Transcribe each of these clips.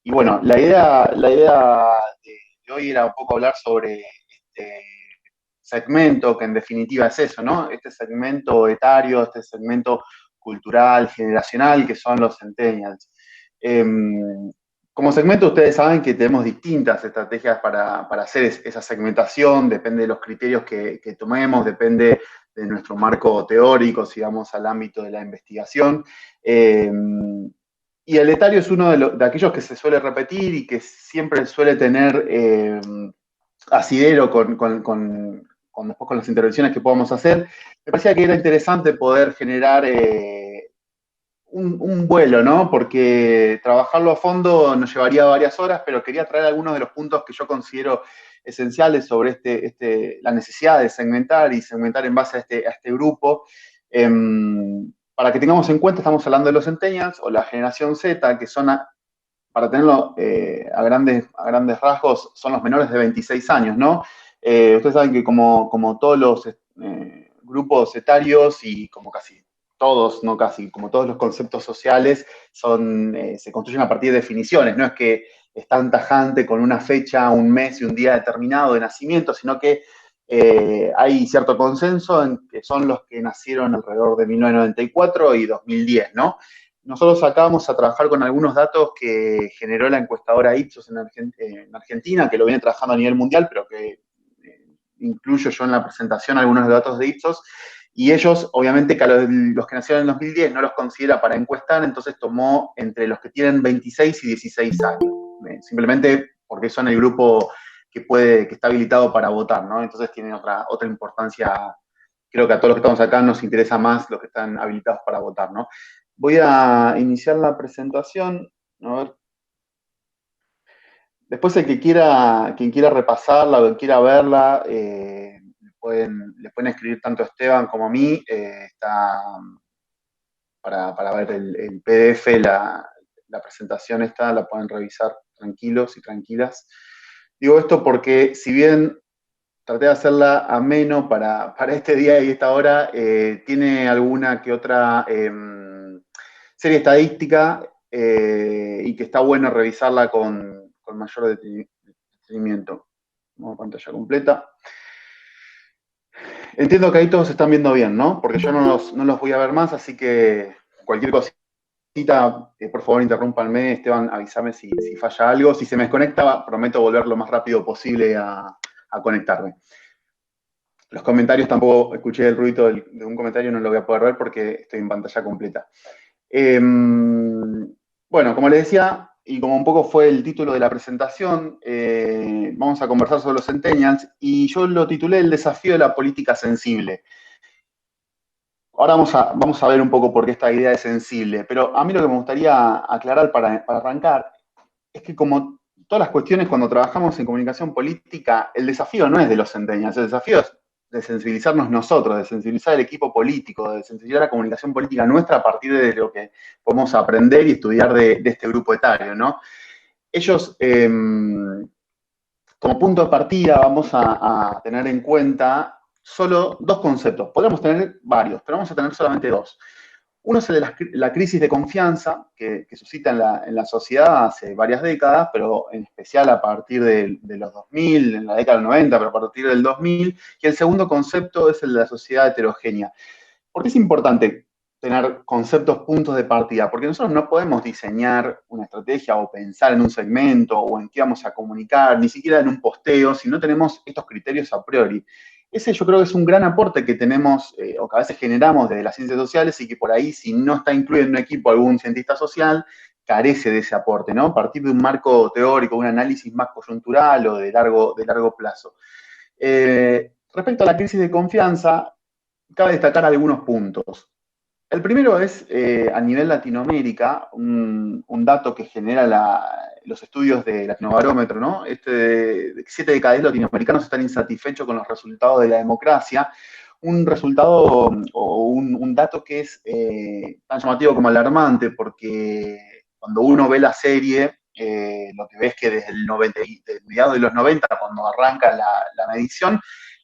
Y bueno, la idea de hoy era un poco hablar sobre este segmento, que en definitiva es eso, ¿no? Este segmento etario, este segmento cultural, generacional, que son los centennials. Eh, Como segmento, ustedes saben que tenemos distintas estrategias para hacer esa segmentación, depende de los criterios que tomemos, depende de nuestro marco teórico, si vamos al ámbito de la investigación. Eh, y el etario es uno de aquellos que se suele repetir y que siempre suele tener asidero después con las intervenciones que podamos hacer. Me parecía que era interesante poder generar un vuelo, ¿no? Porque trabajarlo a fondo nos llevaría varias horas, pero quería traer algunos de los puntos que yo considero esenciales sobre la necesidad de segmentar y segmentar en base a este grupo. Para que tengamos en cuenta, estamos hablando de los centennials o la generación Z, que son, para tenerlo a grandes rasgos, son los menores de 26 años, ¿no? Ustedes saben que como todos los grupos etarios y como casi todos, no casi, como todos los conceptos sociales, se construyen a partir de definiciones, no es que es tan tajante con una fecha, un mes y un día determinado de nacimiento, sino que hay cierto consenso en que son los que nacieron alrededor de 1994 y 2010, ¿no? Nosotros acá vamos a trabajar con algunos datos que generó la encuestadora Ipsos en Argentina, que lo viene trabajando a nivel mundial, pero que incluyo yo en la presentación algunos datos de Ipsos, y ellos, obviamente, que a los que nacieron en 2010 no los considera para encuestar, entonces tomó entre los que tienen 26 y 16 años, simplemente porque son el grupo que está habilitado para votar, ¿no? Entonces tienen otra importancia. Creo que a todos los que estamos acá nos interesa más los que están habilitados para votar, ¿no? Voy a iniciar la presentación. A ver. Después quien quiera repasarla o quien quiera verla, le pueden escribir tanto a Esteban como a mí. Está para ver el PDF, la presentación esta, la pueden revisar tranquilos y tranquilas. Digo esto porque si bien traté de hacerla ameno para este día y esta hora, tiene alguna que otra serie estadística y que está bueno revisarla con mayor detenimiento. Vamos a pantalla completa. Entiendo que ahí todos se están viendo bien, ¿no? Porque yo no los voy a ver más, así que cualquier cosita, por favor interrúmpanme, Esteban, avísame si falla algo. Si se me desconecta, prometo volver lo más rápido posible a conectarme. Los comentarios tampoco escuché el ruido de un comentario, no lo voy a poder ver porque estoy en pantalla completa. Bueno, como les decía, y como un poco fue el título de la presentación, vamos a conversar sobre los centennials y yo lo titulé El desafío de la política sensible. Ahora vamos a ver un poco por qué esta idea es sensible, pero a mí lo que me gustaría aclarar para arrancar es que como todas las cuestiones cuando trabajamos en comunicación política, el desafío no es de los centennials, el desafío es de sensibilizarnos nosotros, de sensibilizar el equipo político, de sensibilizar la comunicación política nuestra a partir de lo que podemos aprender y estudiar de este grupo etario, ¿no? Ellos, como punto de partida, vamos a tener en cuenta solo dos conceptos. Podríamos tener varios, pero vamos a tener solamente dos. Uno es el de la crisis de confianza que suscita en la sociedad hace varias décadas, pero en especial a partir de los 2000, en la década del 90, pero a partir del 2000. Y el segundo concepto es el de la sociedad heterogénea. ¿Por qué es importante tener conceptos, puntos de partida? Porque nosotros no podemos diseñar una estrategia o pensar en un segmento o en qué vamos a comunicar, ni siquiera en un posteo, si no tenemos estos criterios a priori. Ese yo creo que es un gran aporte que tenemos o que a veces generamos desde las ciencias sociales y que por ahí, si no está incluido en un equipo algún cientista social, carece de ese aporte, ¿no? A partir de un marco teórico, un análisis más coyuntural o de largo plazo. Respecto a la crisis de confianza, cabe destacar algunos puntos. El primero es, a nivel Latinoamérica, un dato que genera los estudios de Latinobarómetro, ¿no? De 7 de cada 10 latinoamericanos están insatisfechos con los resultados de la democracia. Un resultado o un dato que es tan llamativo como alarmante, porque cuando uno ve la serie, lo que ves es que desde mediados de los 90, cuando arranca la medición,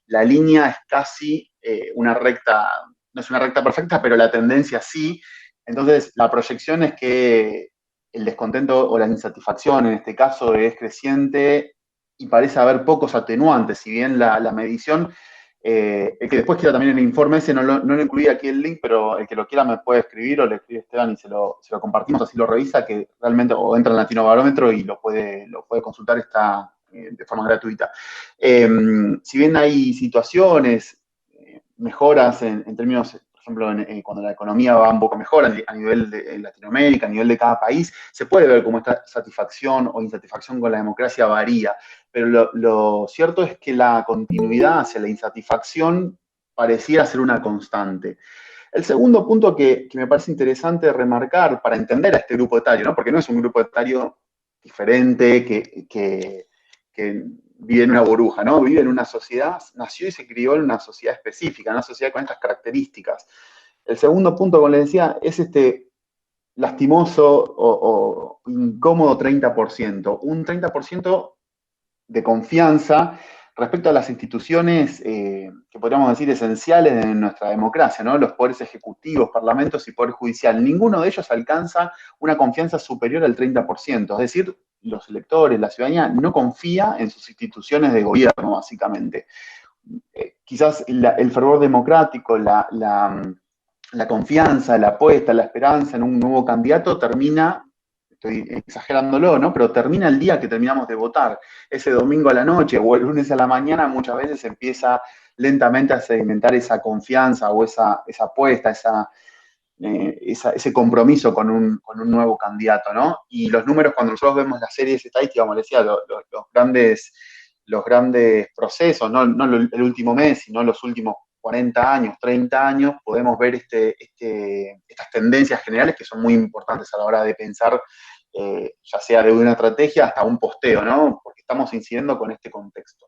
la línea es casi una recta, no es una recta perfecta, pero la tendencia sí. Entonces, la proyección es que el descontento o la insatisfacción en este caso es creciente y parece haber pocos atenuantes, si bien la medición, el que después quiera también el informe ese, no lo incluí aquí el link, pero el que lo quiera me puede escribir o le escribe Esteban y se lo compartimos, así lo revisa, que realmente, o entra en Latino Barómetro y lo puede consultar, está de forma gratuita. Si bien hay situaciones, mejoras en términos, por ejemplo, cuando la economía va un poco mejor a nivel de Latinoamérica, a nivel de cada país, se puede ver cómo esta satisfacción o insatisfacción con la democracia varía, pero lo cierto es que la continuidad hacia la insatisfacción pareciera ser una constante. El segundo punto que me parece interesante remarcar para entender a este grupo etario, ¿no? Porque no es un grupo etario diferente que vive en una burbuja, ¿no? Vive en una sociedad, nació y se crió en una sociedad específica, una sociedad con estas características. El segundo punto, como les decía, es este lastimoso o incómodo 30%. Un 30% de confianza respecto a las instituciones que podríamos decir esenciales de nuestra democracia, ¿no? Los poderes ejecutivos, parlamentos y poder judicial. Ninguno de ellos alcanza una confianza superior al 30%, es decir, los electores, la ciudadanía no confía en sus instituciones de gobierno, básicamente. Quizás el fervor democrático, la confianza, la apuesta, la esperanza en un nuevo candidato termina, estoy exagerándolo, ¿no? Pero termina el día que terminamos de votar. Ese domingo a la noche o el lunes a la mañana muchas veces empieza lentamente a sedimentar esa confianza o esa apuesta, ese compromiso con un nuevo candidato, ¿no? Y los números, cuando nosotros vemos las series estadísticas, como les decía, los grandes procesos, no el último mes, sino los últimos 40 años, 30 años, podemos ver estas tendencias generales que son muy importantes a la hora de pensar, ya sea de una estrategia hasta un posteo, ¿no? Porque estamos incidiendo con este contexto.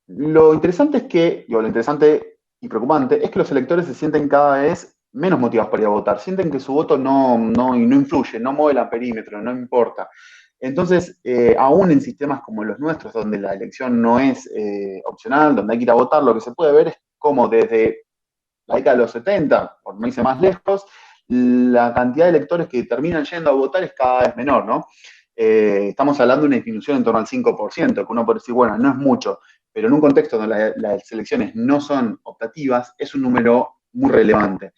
Lo interesante es que, lo interesante y preocupante es que los electores se sienten cada vez menos motivados para ir a votar, sienten que su voto no influye, no mueve el perímetro, no importa. Entonces, aún en sistemas como los nuestros, donde la elección no es opcional, donde hay que ir a votar, lo que se puede ver es cómo desde la década de los 70, por no irse más lejos, la cantidad de electores que terminan yendo a votar es cada vez menor, ¿no? Estamos hablando de una disminución en torno al 5%, que uno puede decir, bueno, no es mucho, pero en un contexto donde las elecciones no son optativas, es un número muy relevante.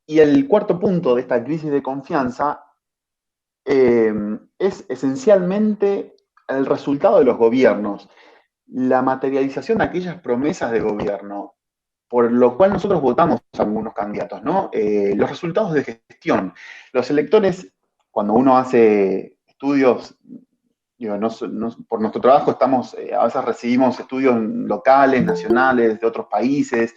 Y el cuarto punto de esta crisis de confianza es esencialmente el resultado de los gobiernos, la materialización de aquellas promesas de gobierno, por lo cual nosotros votamos a algunos candidatos, ¿no? Los resultados de gestión. Los electores, cuando uno hace estudios, digo, por nuestro trabajo a veces recibimos estudios locales, nacionales, de otros países,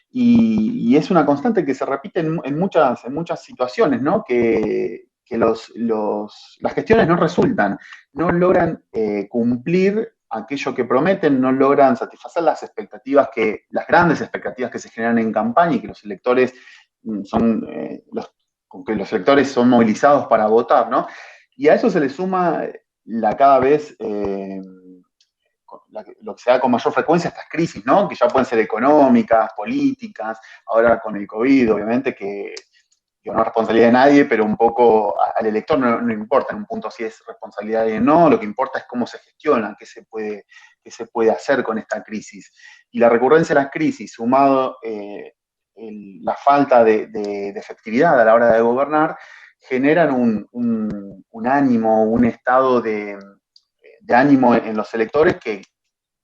y es una constante que se repite en muchas situaciones, ¿no? Que las gestiones no resultan, no logran cumplir aquello que prometen, no logran satisfacer las grandes expectativas que se generan en campaña y que los electores que los electores son movilizados para votar, ¿no? Y a eso se le suma cada vez lo que se da con mayor frecuencia estas crisis, ¿no? Que ya pueden ser económicas, políticas, ahora con el COVID, obviamente que no es responsabilidad de nadie, pero un poco al elector no importa en un punto si es responsabilidad de no, lo que importa es cómo se gestiona, qué se puede hacer con esta crisis. Y la recurrencia de las crisis, sumado la falta de efectividad a la hora de gobernar, generan un ánimo, un estado de ánimo en los electores que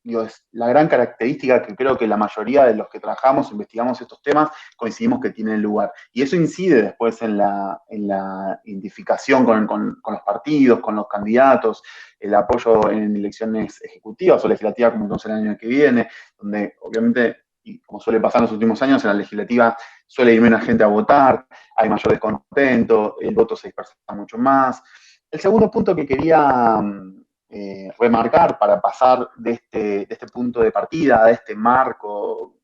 digo, es la gran característica que creo que la mayoría de los que trabajamos, investigamos estos temas, coincidimos que tienen lugar. Y eso incide después en la identificación con los partidos, con los candidatos, el apoyo en elecciones ejecutivas o legislativas como entonces el año que viene, donde obviamente, y como suele pasar en los últimos años, en la legislativa suele ir menos gente a votar, hay mayor descontento, el voto se dispersa mucho más. El segundo punto que quería remarcar para pasar de este punto de partida, de este marco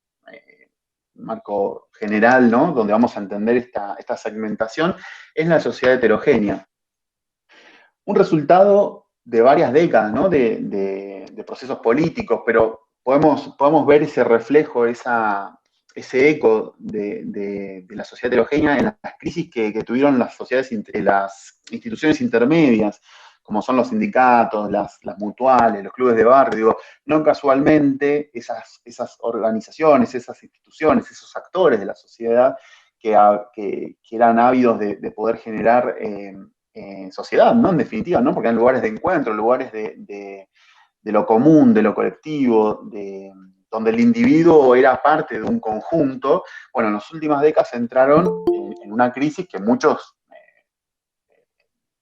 general, ¿no? Donde vamos a entender esta segmentación, es la sociedad heterogénea. Un resultado de varias décadas, ¿no? de procesos políticos, pero podemos ver ese reflejo, ese eco de la sociedad heterogénea en las crisis que tuvieron las sociedades, las instituciones intermedias, como son los sindicatos, las mutuales, los clubes de barrio. Digo, no casualmente esas organizaciones, esas instituciones, esos actores de la sociedad que eran ávidos de poder generar sociedad, ¿no? En definitiva, ¿no? Porque eran lugares de encuentro, lugares de lo común, de lo colectivo, donde el individuo era parte de un conjunto. Bueno, en las últimas décadas entraron en una crisis que muchos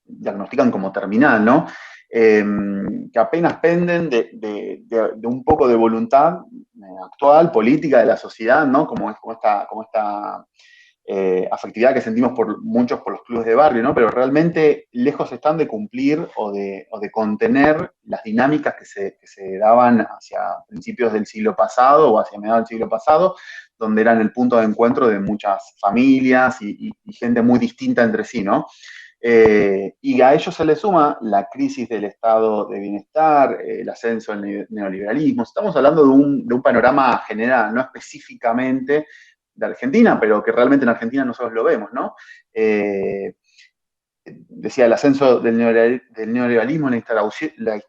diagnostican como terminal, ¿no? Que apenas penden de un poco de voluntad actual, política de la sociedad, ¿no? Como esta afectividad que sentimos muchos por los clubes de barrio, ¿no? Pero realmente lejos están de cumplir o de contener las dinámicas que se daban hacia principios del siglo pasado o hacia mediados del siglo pasado, donde eran el punto de encuentro de muchas familias y gente muy distinta entre sí, ¿no? Y a ello se le suma la crisis del estado de bienestar, el ascenso del neoliberalismo. Estamos hablando de un panorama general, no específicamente de Argentina, pero que realmente en Argentina nosotros lo vemos, ¿no? Decía, el ascenso del neoliberalismo, la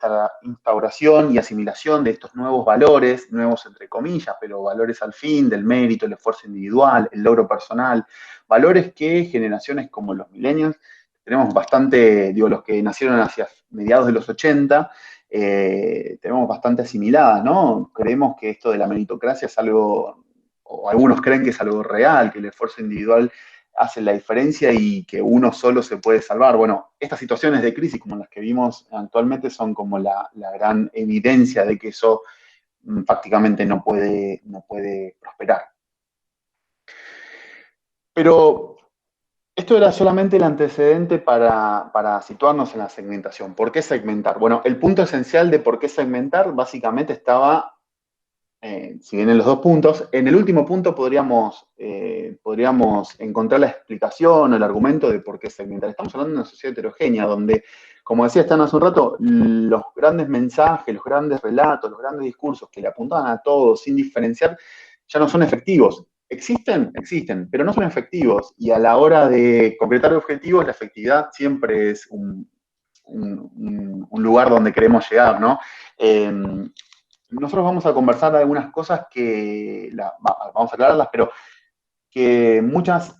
instauración y asimilación de estos nuevos valores, nuevos entre comillas, pero valores al fin, del mérito, el esfuerzo individual, el logro personal, valores que generaciones como los millennials tenemos bastante, digo, los que nacieron hacia mediados de los 80, tenemos bastante asimiladas, ¿no? Creemos que esto de la meritocracia es algo, o algunos creen que es algo real, que el esfuerzo individual hace la diferencia y que uno solo se puede salvar. Bueno, estas situaciones de crisis como las que vimos actualmente son como la gran evidencia de que eso prácticamente no puede prosperar. Pero esto era solamente el antecedente para situarnos en la segmentación. ¿Por qué segmentar? Bueno, el punto esencial de por qué segmentar básicamente estaba, si bien en los dos puntos, en el último punto podríamos encontrar la explicación o el argumento de por qué segmentar. Estamos hablando de una sociedad heterogénea donde, como decía Stan hace un rato, los grandes mensajes, los grandes relatos, los grandes discursos que le apuntaban a todos sin diferenciar, ya no son efectivos. ¿Existen? Existen, pero no son efectivos. Y a la hora de concretar objetivos, la efectividad siempre es un lugar donde queremos llegar, ¿no? Nosotros vamos a conversar de algunas cosas vamos a aclararlas, pero que muchas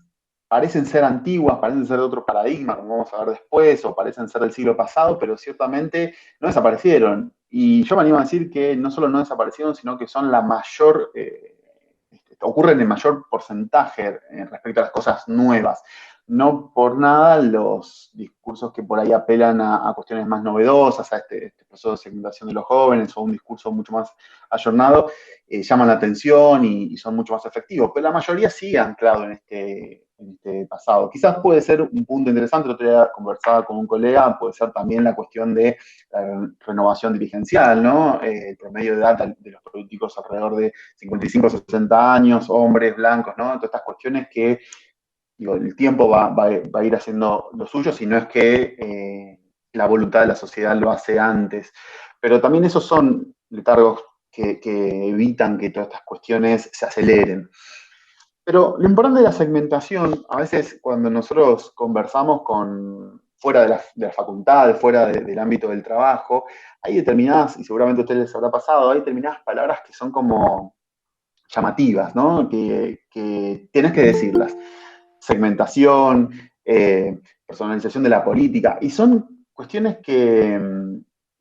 parecen ser antiguas, parecen ser de otro paradigma, como vamos a ver después, o parecen ser del siglo pasado, pero ciertamente no desaparecieron. Y yo me animo a decir que no solo no desaparecieron, sino que son la mayor, ocurren en mayor porcentaje respecto a las cosas nuevas. No por nada los discursos que por ahí apelan a cuestiones más novedosas, a este proceso de segmentación de los jóvenes, o un discurso mucho más ayornado, llaman la atención y son mucho más efectivos, pero la mayoría sigue anclado en este pasado. Quizás puede ser un punto interesante, el otro día conversaba con un colega, puede ser también la cuestión de la renovación dirigencial, ¿no? El promedio de edad de los políticos alrededor de 55, 60 años, hombres, blancos, ¿no? Todas estas cuestiones que, digo, el tiempo va a ir haciendo lo suyo, si no es que la voluntad de la sociedad lo hace antes. Pero también esos son letargos que evitan que todas estas cuestiones se aceleren. Pero lo importante de la segmentación, a veces cuando nosotros conversamos fuera de la facultad, fuera del ámbito del trabajo, hay determinadas, y seguramente a ustedes les habrá pasado, hay determinadas palabras que son como llamativas, ¿no? Que tienes que decirlas. Segmentación, personalización de la política, y son cuestiones que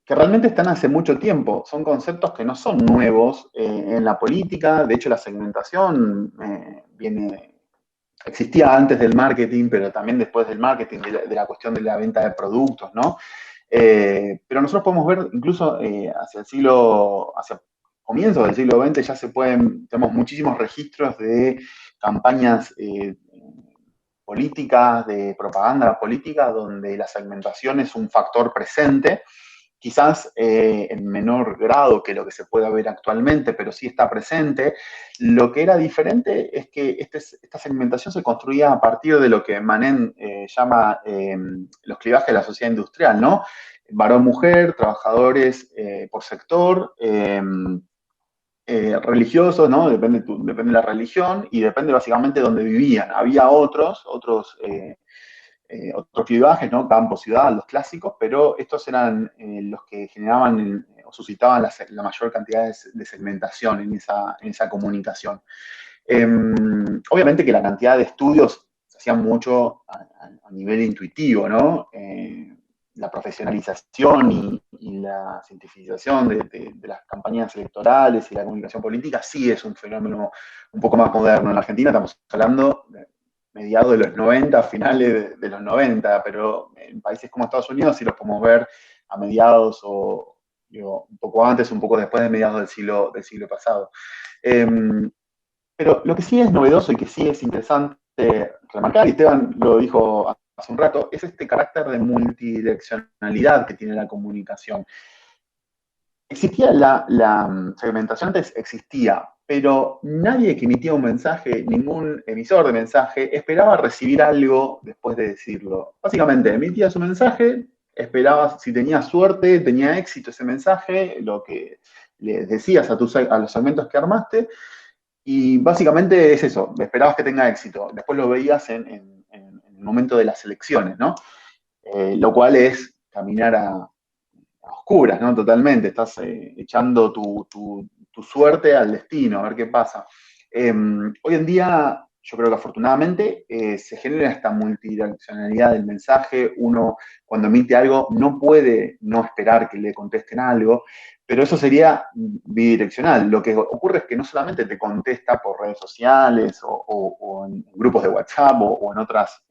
realmente están hace mucho tiempo, son conceptos que no son nuevos en la política. De hecho la segmentación existía antes del marketing, pero también después del marketing, de la cuestión de la venta de productos, ¿no? Pero nosotros podemos ver incluso hacia comienzos del siglo XX ya tenemos muchísimos registros de campañas políticas, de propaganda política, donde la segmentación es un factor presente, quizás en menor grado que lo que se puede ver actualmente, pero sí está presente. Lo que era diferente es que esta segmentación se construía a partir de lo que Manet llama los clivajes de la sociedad industrial, ¿no? Varón-mujer, trabajadores por sector, religiosos, ¿no? Depende de la religión y depende básicamente de dónde vivían. Había otros clivajes, ¿no? Campo, ciudad, los clásicos, pero estos eran los que generaban o suscitaban la mayor cantidad de segmentación en esa comunicación. Obviamente que la cantidad de estudios se hacían mucho a nivel intuitivo, ¿no? La profesionalización y la cientificación de las campañas electorales y la comunicación política sí es un fenómeno un poco más moderno. En la Argentina estamos hablando de mediados de los 90, finales de los 90, pero en países como Estados Unidos sí los podemos ver a mediados o digo, un poco antes, un poco después de mediados del siglo pasado. Eh, pero lo que sí es novedoso y que sí es interesante remarcar, y Esteban lo dijo hace un rato, es este carácter de multidireccionalidad que tiene la comunicación. Existía la segmentación antes, existía, pero nadie que emitía un mensaje, ningún emisor de mensaje, esperaba recibir algo después de decirlo. Básicamente, emitías un mensaje, esperabas, si tenía suerte, tenía éxito ese mensaje, lo que le decías a los segmentos que armaste, y básicamente es eso, esperabas que tenga éxito. Después lo veías en el momento de las elecciones, ¿no? Lo cual es caminar a oscuras, ¿no? Totalmente. Estás echando tu suerte al destino, a ver qué pasa. Hoy en día, yo creo que afortunadamente se genera esta multidireccionalidad del mensaje. Uno, cuando emite algo, no puede no esperar que le contesten algo, pero eso sería bidireccional. Lo que ocurre es que no solamente te contesta por redes sociales o en grupos de WhatsApp o en otras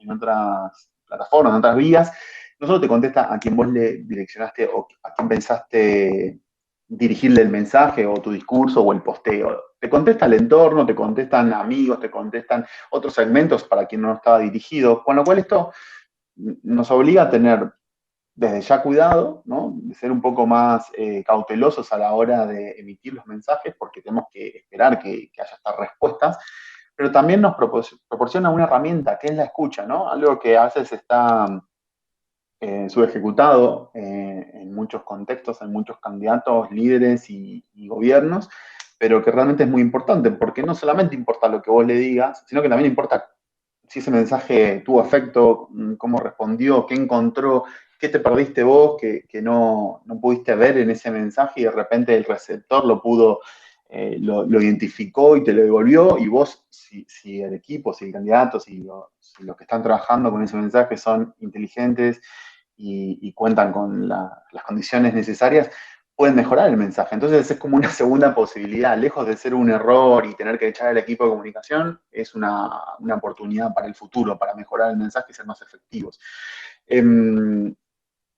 plataformas, en otras vías, no solo te contesta a quien vos le direccionaste o a quien pensaste dirigirle el mensaje o tu discurso o el posteo. Te contesta el entorno, te contestan amigos, te contestan otros segmentos para quien no estaba dirigido, con lo cual esto nos obliga a tener desde ya cuidado, ¿no? De ser un poco más cautelosos a la hora de emitir los mensajes porque tenemos que esperar que haya estas respuestas, pero también nos proporciona una herramienta que es la escucha, ¿no? Algo que a veces está subejecutado en muchos contextos, en muchos candidatos, líderes y gobiernos, pero que realmente es muy importante, porque no solamente importa lo que vos le digas, sino que también importa si ese mensaje tuvo efecto, cómo respondió, qué encontró, qué te perdiste vos, que no pudiste ver en ese mensaje y de repente el receptor lo identificó y te lo devolvió, y vos, si el equipo, si el candidato, si los que están trabajando con ese mensaje son inteligentes y cuentan con las condiciones necesarias, pueden mejorar el mensaje. Entonces es como una segunda posibilidad. Lejos de ser un error y tener que echar al equipo de comunicación, es una oportunidad para el futuro, para mejorar el mensaje y ser más efectivos.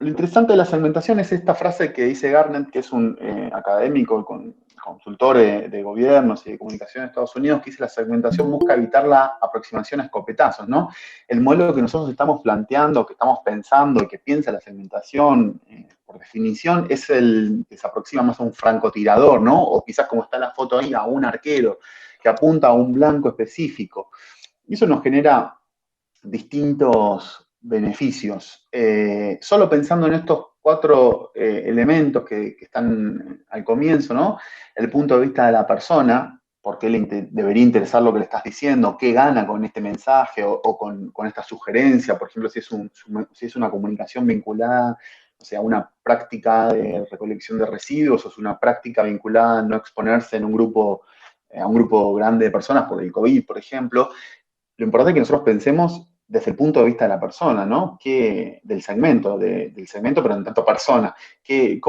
Lo interesante de la segmentación es esta frase que dice Garnet, que es un académico, consultor de gobiernos y de comunicación en Estados Unidos, que dice la segmentación busca evitar la aproximación a escopetazos, ¿no? El modelo que nosotros estamos planteando, que estamos pensando y que piensa la segmentación, por definición, es el que se aproxima más a un francotirador, ¿no? O quizás como está la foto ahí, a un arquero que apunta a un blanco específico. Y eso nos genera distintos beneficios. Solo pensando en estos cuatro elementos que están al comienzo, ¿no? El punto de vista de la persona, por qué debería interesar lo que le estás diciendo, qué gana con este mensaje o con esta sugerencia, por ejemplo, si es una comunicación vinculada, o sea, una práctica de recolección de residuos o es una práctica vinculada a no exponerse en a un grupo grande de personas por el COVID, por ejemplo. Lo importante es que nosotros pensemos desde el punto de vista de la persona, ¿no? Del segmento, pero en tanto persona. ¿Qué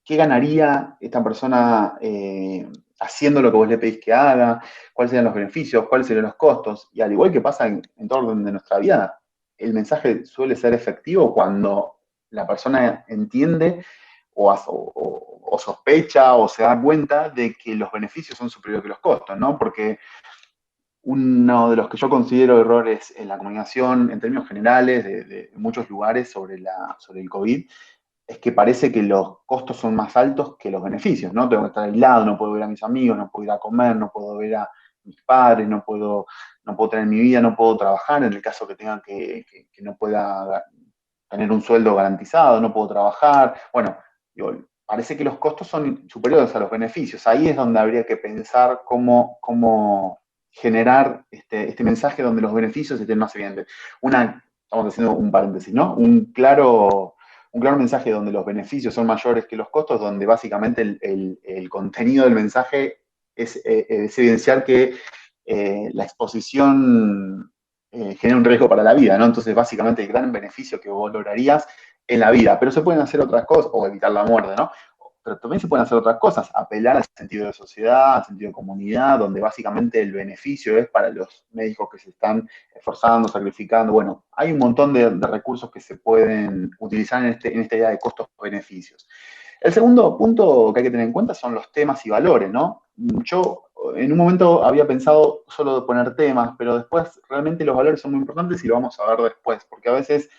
ganaría esta persona haciendo lo que vos le pedís que haga? ¿Cuáles serían los beneficios? ¿Cuáles serían los costos? Y al igual que pasa en todo orden de nuestra vida, el mensaje suele ser efectivo cuando la persona entiende o sospecha o se da cuenta de que los beneficios son superiores que los costos, ¿no? Porque uno de los que yo considero errores en la comunicación en términos generales de muchos lugares sobre el COVID es que parece que los costos son más altos que los beneficios, ¿no? Tengo que estar aislado, no puedo ver a mis amigos, no puedo ir a comer, no puedo ver a mis padres, no puedo tener mi vida, no puedo trabajar en el caso que tenga que no pueda tener un sueldo garantizado, no puedo trabajar. Bueno, digo, parece que los costos son superiores a los beneficios. Ahí es donde habría que pensar cómo generar este mensaje donde los beneficios estén más evidentes. Estamos haciendo un paréntesis, ¿no? Un claro mensaje donde los beneficios son mayores que los costos, donde básicamente el contenido del mensaje es evidenciar que la exposición genera un riesgo para la vida, ¿no? Entonces, básicamente, el gran beneficio que vos lograrías en la vida, pero se pueden hacer otras cosas, o evitar la muerte, ¿no? Pero también se pueden hacer otras cosas, apelar al sentido de sociedad, al sentido de comunidad, donde básicamente el beneficio es para los médicos que se están esforzando, sacrificando. Bueno, hay un montón de recursos que se pueden utilizar en esta idea de costos-beneficios. El segundo punto que hay que tener en cuenta son los temas y valores, ¿no? Yo en un momento había pensado solo poner temas, pero después realmente los valores son muy importantes y lo vamos a ver después, porque a veces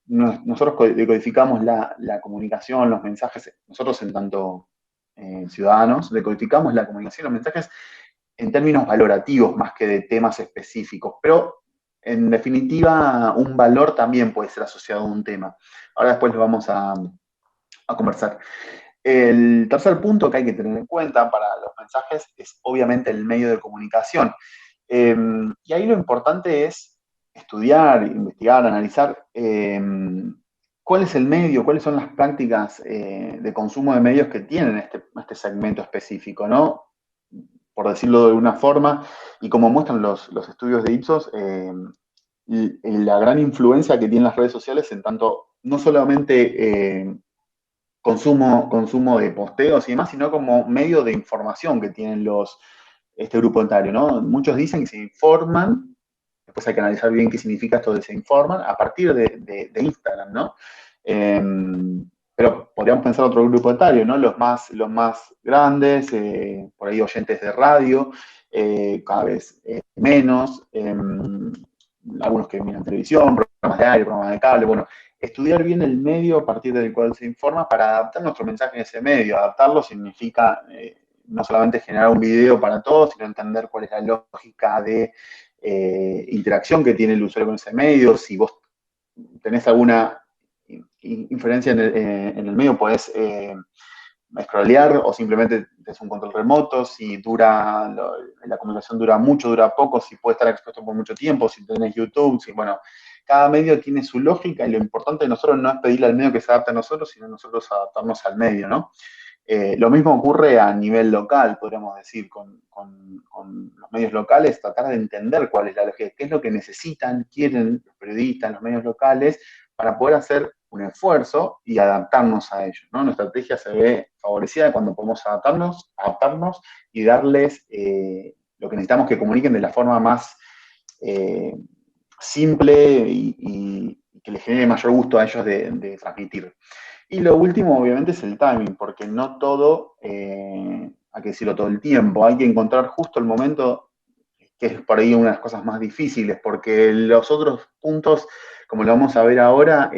nosotros decodificamos la comunicación, los mensajes, nosotros en tanto ciudadanos, decodificamos la comunicación, los mensajes en términos valorativos más que de temas específicos, pero en definitiva un valor también puede ser asociado a un tema. Ahora después lo vamos a conversar. El tercer punto que hay que tener en cuenta para los mensajes es obviamente el medio de comunicación. Y ahí lo importante es estudiar, investigar, analizar cuál es el medio, cuáles son las prácticas de consumo de medios que tienen este segmento específico, ¿no? Por decirlo de alguna forma, y como muestran los estudios de Ipsos, la gran influencia que tienen las redes sociales en tanto, no solamente consumo de posteos y demás, sino como medio de información que tienen este grupo etario, ¿no? Muchos dicen que se informan, después hay que analizar bien qué significa esto de se informan, a partir de Instagram, ¿no? Eh, pero podríamos pensar otro grupo etario, ¿no? Los más grandes, por ahí oyentes de radio, cada vez menos, algunos que miran televisión, programas de aire, programas de cable, bueno, estudiar bien el medio a partir del cual se informa para adaptar nuestro mensaje en ese medio. Adaptarlo significa no solamente generar un video para todos, sino entender cuál es la lógica de interacción que tiene el usuario con ese medio. Si vos tenés alguna inferencia en el medio, podés scrollear o simplemente es un control remoto, si la comunicación dura mucho, dura poco, si puede estar expuesto por mucho tiempo, si tenés YouTube, bueno, cada medio tiene su lógica y lo importante de nosotros no es pedirle al medio que se adapte a nosotros, sino nosotros adaptarnos al medio, ¿no? Lo mismo ocurre a nivel local, podríamos decir, con los medios locales, tratar de entender cuál es la lógica, qué es lo que necesitan, quieren los periodistas, los medios locales, para poder hacer un esfuerzo y adaptarnos a ellos, ¿no? Nuestra estrategia se ve favorecida cuando podemos adaptarnos y darles lo que necesitamos que comuniquen de la forma más eh, simple y que les genere mayor gusto a ellos de transmitir. Y lo último, obviamente, es el timing, porque no todo, hay que decirlo todo el tiempo, hay que encontrar justo el momento, que es por ahí una de las cosas más difíciles, porque los otros puntos, como lo vamos a ver ahora,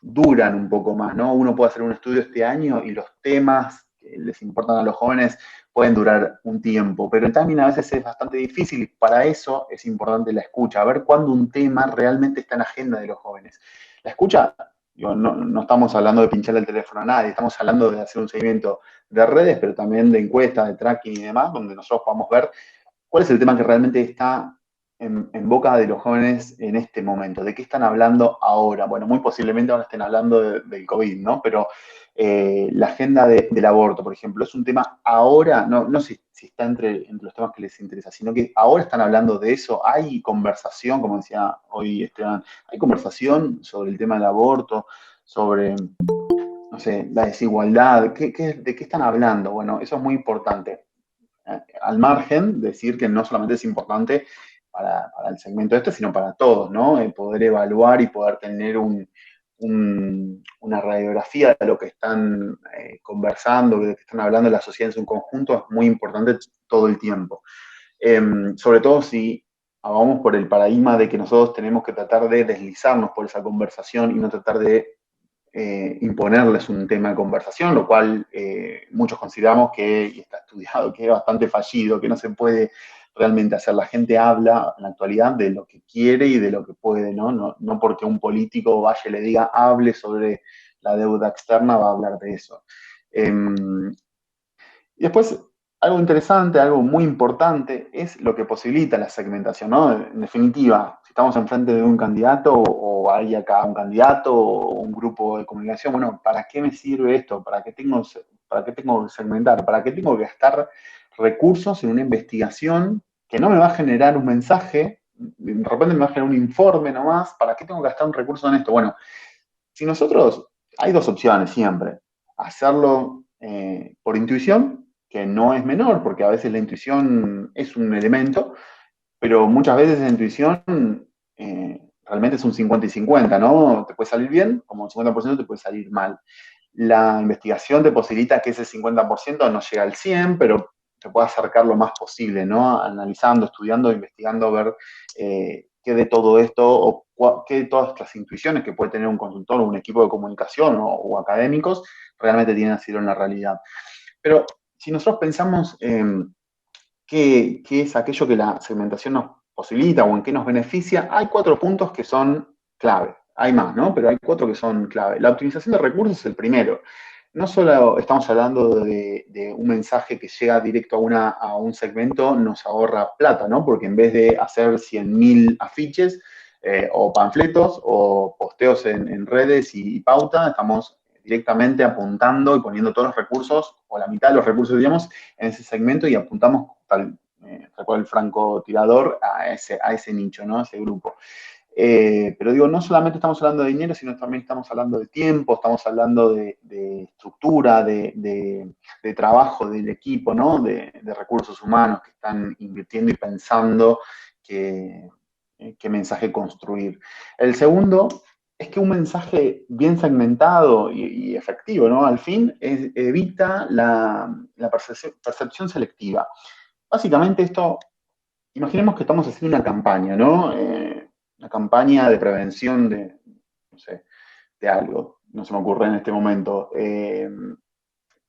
duran un poco más, ¿no? Uno puede hacer un estudio este año y los temas que les importan a los jóvenes pueden durar un tiempo, pero el timing a veces es bastante difícil y para eso es importante la escucha, a ver cuándo un tema realmente está en la agenda de los jóvenes. La escucha, no estamos hablando de pincharle el teléfono a nadie, estamos hablando de hacer un seguimiento de redes, pero también de encuestas, de tracking y demás, donde nosotros podamos ver cuál es el tema que realmente está en boca de los jóvenes en este momento. ¿De qué están hablando ahora? Bueno, muy posiblemente ahora estén hablando del COVID, ¿no? Pero la agenda del aborto, por ejemplo, es un tema ahora, no si está entre los temas que les interesa, sino que ahora están hablando de eso. Hay conversación, como decía hoy Esteban, hay conversación sobre el tema del aborto, sobre, no sé, la desigualdad. ¿De qué están hablando? Bueno, eso es muy importante. Al margen, decir que no solamente es importante para el segmento este, sino para todos, ¿no? Poder evaluar y poder tener una radiografía de lo que están conversando, de lo que están hablando la sociedad en su conjunto, es muy importante todo el tiempo. Sobre todo si vamos por el paradigma de que nosotros tenemos que tratar de deslizarnos por esa conversación y no tratar de imponerles un tema de conversación, lo cual muchos consideramos y está estudiado, que es bastante fallido, que no se puede realmente hacer. La gente habla en la actualidad de lo que quiere y de lo que puede, ¿no? No porque un político vaya y le diga, hable sobre la deuda externa va a hablar de eso. Em, y después, algo interesante, algo muy importante, es lo que posibilita la segmentación, ¿no? En definitiva, si estamos enfrente de un candidato o hay acá un candidato o un grupo de comunicación, bueno, ¿para qué me sirve esto? Para qué tengo que segmentar? ¿Para qué tengo que gastar recursos en una investigación que no me va a generar un mensaje? De repente me va a generar un informe nomás. ¿Para qué tengo que gastar un recurso en esto? Bueno, si nosotros, hay dos opciones siempre. Hacerlo por intuición, que no es menor, porque a veces la intuición es un elemento, pero muchas veces la intuición realmente es un 50 y 50, ¿no? Te puede salir bien, como un 50% te puede salir mal. La investigación te posibilita que ese 50% no llegue al 100, pero te puede acercar lo más posible, ¿no? Analizando, estudiando, investigando, ver qué de todo esto o qué de todas las intuiciones que puede tener un consultor o un equipo de comunicación o académicos realmente tienen asilo en la realidad. Pero si nosotros pensamos qué es aquello que la segmentación nos posibilita o en qué nos beneficia, hay cuatro puntos que son clave. Hay más, ¿no? Pero hay cuatro que son clave. La optimización de recursos es el primero. No solo estamos hablando de un mensaje que llega directo a un segmento, nos ahorra plata, ¿no? Porque en vez de hacer 100.000 afiches o panfletos o posteos en redes y pauta, estamos directamente apuntando y poniendo todos los recursos, o la mitad de los recursos, digamos, en ese segmento y apuntamos tal cual el francotirador a ese nicho, ¿no? A ese grupo. Pero digo, no solamente estamos hablando de dinero, sino también estamos hablando de tiempo, estamos hablando de estructura, de trabajo del equipo, ¿no? De recursos humanos que están invirtiendo y pensando qué mensaje construir. El segundo es que un mensaje bien segmentado y efectivo, ¿no? Al fin evita la percepción selectiva. Básicamente esto, imaginemos que estamos haciendo una campaña, ¿no? Una campaña de prevención no sé, de algo, no se me ocurre en este momento,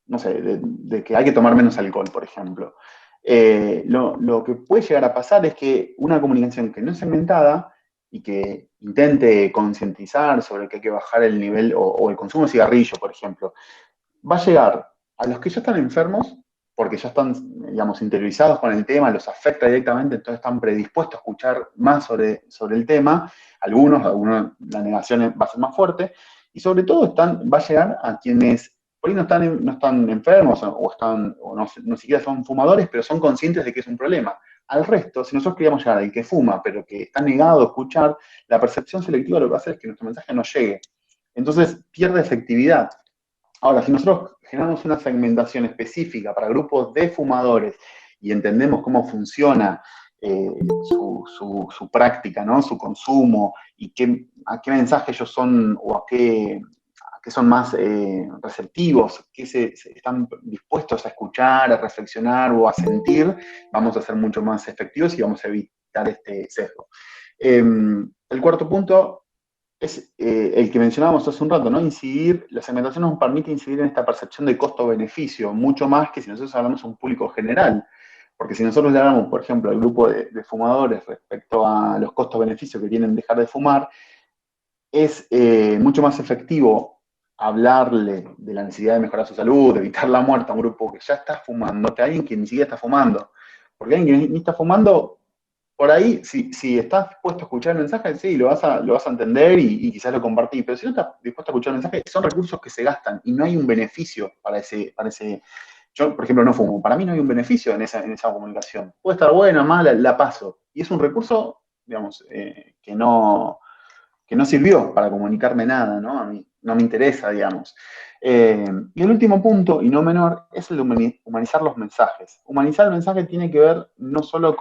no sé, de que hay que tomar menos alcohol, por ejemplo. Lo que puede llegar a pasar es que una comunicación que no es segmentada y que intente concientizar sobre que hay que bajar el nivel o el consumo de cigarrillo, por ejemplo, va a llegar a los que ya están enfermos, porque ya están, digamos, interiorizados con el tema, los afecta directamente, entonces están predispuestos a escuchar más sobre el tema. Algunos la negación va a ser más fuerte, y sobre todo va a llegar a quienes por ahí no están enfermos o no siquiera son fumadores, pero son conscientes de que es un problema. Al resto, si nosotros queríamos llegar al que fuma, pero que está negado a escuchar, la percepción selectiva lo que va a hacer es que nuestro mensaje no llegue. Entonces pierde efectividad. Ahora, si nosotros generamos una segmentación específica para grupos de fumadores y entendemos cómo funciona su práctica, ¿no? Su consumo y a qué mensaje ellos son o a qué son más receptivos, qué se están dispuestos a escuchar, a reflexionar o a sentir, vamos a ser mucho más efectivos y vamos a evitar este sesgo. El cuarto punto es el que mencionábamos hace un rato, ¿no? La segmentación nos permite incidir en esta percepción de costo-beneficio, mucho más que si nosotros hablamos a un público general. Porque si nosotros le hablamos, por ejemplo, al grupo de fumadores respecto a los costos-beneficios que tienen dejar de fumar, es mucho más efectivo hablarle de la necesidad de mejorar su salud, de evitar la muerte a un grupo que ya está fumando, que a alguien que ni siquiera está fumando. Porque alguien que ni está fumando, por ahí, si estás dispuesto a escuchar el mensaje, sí, lo vas a entender y quizás lo compartís, pero si no estás dispuesto a escuchar el mensaje, son recursos que se gastan y no hay un beneficio para ese. Yo, por ejemplo, no fumo, para mí no hay un beneficio en esa comunicación. Puede estar buena, mala, la paso. Y es un recurso, digamos, que no sirvió para comunicarme nada, ¿no? A mí no me interesa, digamos. Y el último punto, y no menor, es el de humanizar los mensajes. Humanizar el mensaje tiene que ver no solo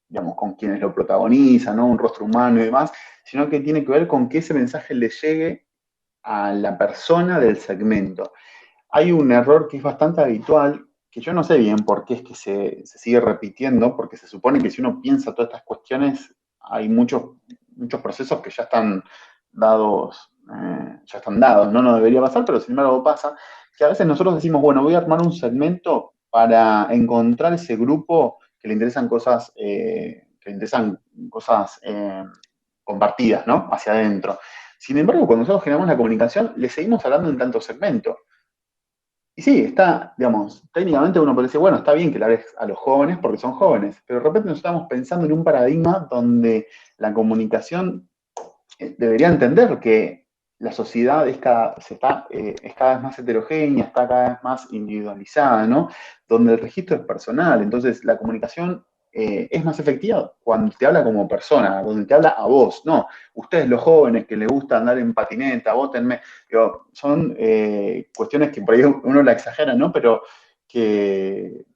digamos, con quienes lo protagonizan, ¿no? Un rostro humano y demás, sino que tiene que ver con que ese mensaje le llegue a la persona del segmento. Hay un error que es bastante habitual, que yo no sé bien por qué es que se sigue repitiendo, porque se supone que si uno piensa todas estas cuestiones, hay muchos procesos que ya están dados, ¿no? No debería pasar, pero sin embargo pasa, que a veces nosotros decimos, bueno, voy a armar un segmento para encontrar ese grupo que le interesan cosas compartidas, ¿no? Hacia adentro. Sin embargo, cuando nosotros generamos la comunicación, le seguimos hablando en tanto segmento. Y sí, está, digamos, técnicamente uno puede decir, bueno, está bien que le hables a los jóvenes porque son jóvenes, pero de repente nos estamos pensando en un paradigma donde la comunicación debería entender que la sociedad es cada vez más heterogénea, está cada vez más individualizada, ¿no? Donde el registro es personal, entonces la comunicación es más efectiva cuando te habla como persona, donde te habla a vos, no, ustedes los jóvenes que les gusta andar en patineta, votenme, digo, son cuestiones que por ahí uno la exagera, ¿no? Pero que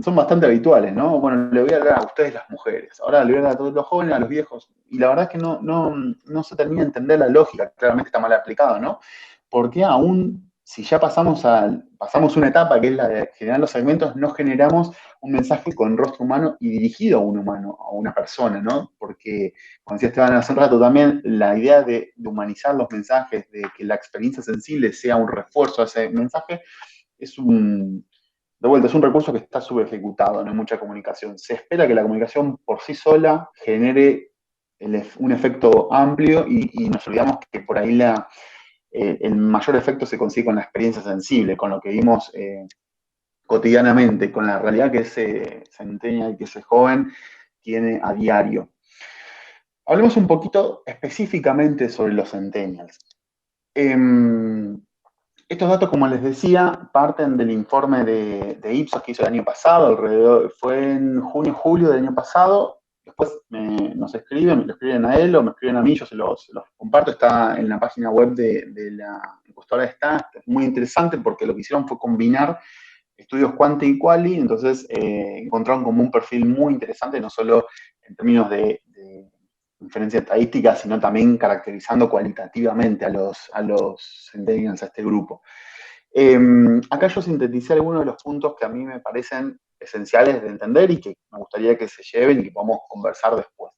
son bastante habituales, ¿no? Bueno, le voy a hablar a ustedes las mujeres, ahora le voy a hablar a todos los jóvenes, a los viejos, y la verdad es que no se termina de entender la lógica, claramente está mal aplicado, ¿no? Porque aún si ya pasamos una etapa que es la de generar los segmentos, no generamos un mensaje con rostro humano y dirigido a un humano, a una persona, ¿no? Porque, como decía Esteban hace un rato también, la idea de humanizar los mensajes, de que la experiencia sensible sea un refuerzo a ese mensaje, es de vuelta, es un recurso que está subejecutado, no hay mucha comunicación. Se espera que la comunicación por sí sola genere un efecto amplio y nos olvidamos que por ahí el mayor efecto se consigue con la experiencia sensible, con lo que vimos cotidianamente, con la realidad que ese centennial y que ese joven tiene a diario. Hablemos un poquito específicamente sobre los centennials. Eh, Estos datos, como les decía, parten del informe de Ipsos que hizo el año pasado, fue en junio-julio del año pasado. Después nos escriben, me lo escriben a él o me escriben a mí, yo se los comparto, está en la página web de la encuestadora está, es muy interesante porque lo que hicieron fue combinar estudios Quante y Quali, entonces encontraron como un perfil muy interesante, no solo en términos de inferencia estadística, sino también caracterizando cualitativamente a los centennials, a este grupo. Eh, Acá yo sinteticé algunos de los puntos que a mí me parecen esenciales de entender y que me gustaría que se lleven y que podamos conversar después.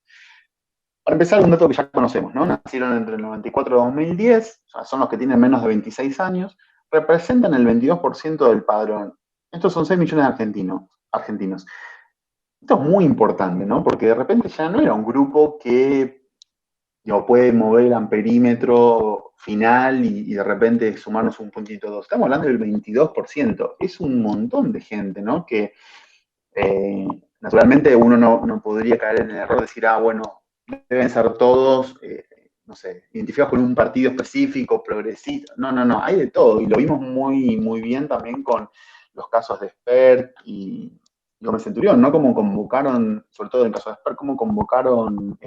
Para empezar, un dato que ya conocemos, ¿no? Nacieron entre el 94 y 2010, o sea, son los que tienen menos de 26 años, representan el 22% del padrón. Estos son 6 millones de argentinos. Esto es muy importante, ¿no? Porque de repente ya no era un grupo que digo, puede mover el amperímetro final y de repente sumarnos un puntito dos. Estamos hablando del 22%. Es un montón de gente, ¿no? Que eh, naturalmente uno no podría caer en el error de decir, bueno, deben ser todos, no sé, identificados con un partido específico, progresista. No, hay de todo. Y lo vimos muy, muy bien también con los casos de Spert y Gómez Centurión, ¿no? Como convocaron, sobre todo en el caso de Spert, como convocaron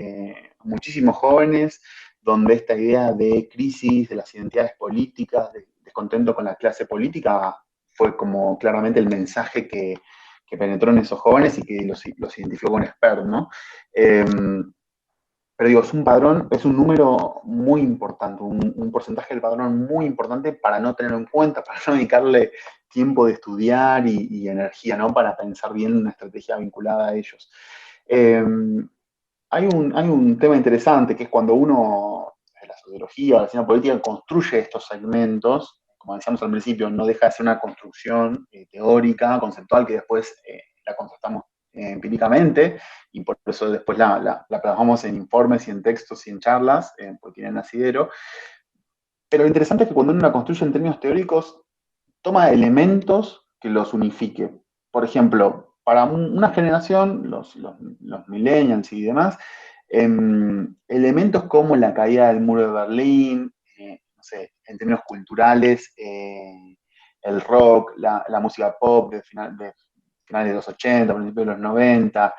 muchísimos jóvenes, donde esta idea de crisis de las identidades políticas, de descontento con la clase política, fue como claramente el mensaje que penetró en esos jóvenes y que los identificó con Spert, ¿no? Pero digo, es un padrón, es un número muy importante, un porcentaje del padrón muy importante para no tenerlo en cuenta, para no dedicarle tiempo de estudiar y energía, ¿no? Para pensar bien una estrategia vinculada a ellos. Eh, hay un tema interesante que es cuando uno, la sociología, la ciencia política, construye estos segmentos, como decíamos al principio, no deja de ser una construcción teórica, conceptual, que después la contrastamos empíricamente, y por eso después la plasmamos en informes y en textos y en charlas, porque tienen asidero. Pero lo interesante es que cuando uno la construye en términos teóricos, toma elementos que los unifique. Por ejemplo, para una generación, los millennials y demás, elementos como la caída del muro de Berlín, no sé, en términos culturales, el rock, la música pop de finales de los 80, principios de los 90,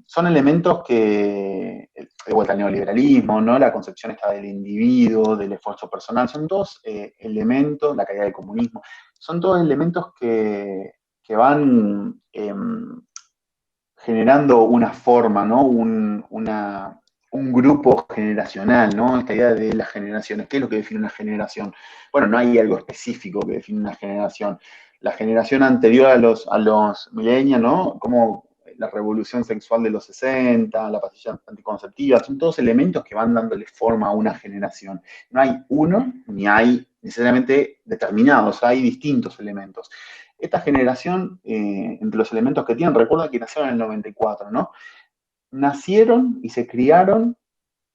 son elementos que, de vuelta al neoliberalismo, ¿no? La concepción esta del individuo, del esfuerzo personal, son todos elementos, la caída del comunismo, son todos elementos que van generando una forma, ¿no? Un grupo generacional, ¿no? Esta idea de las generaciones. ¿Qué es lo que define una generación? Bueno, no hay algo específico que define una generación. La generación anterior a los millennials, ¿no? Como la revolución sexual de los 60, la pastilla anticonceptiva, son todos elementos que van dándole forma a una generación. No hay uno, ni hay necesariamente determinados, hay distintos elementos. Esta generación, entre los elementos que tienen, recuerda que nacieron en el 94, ¿no? Nacieron y se criaron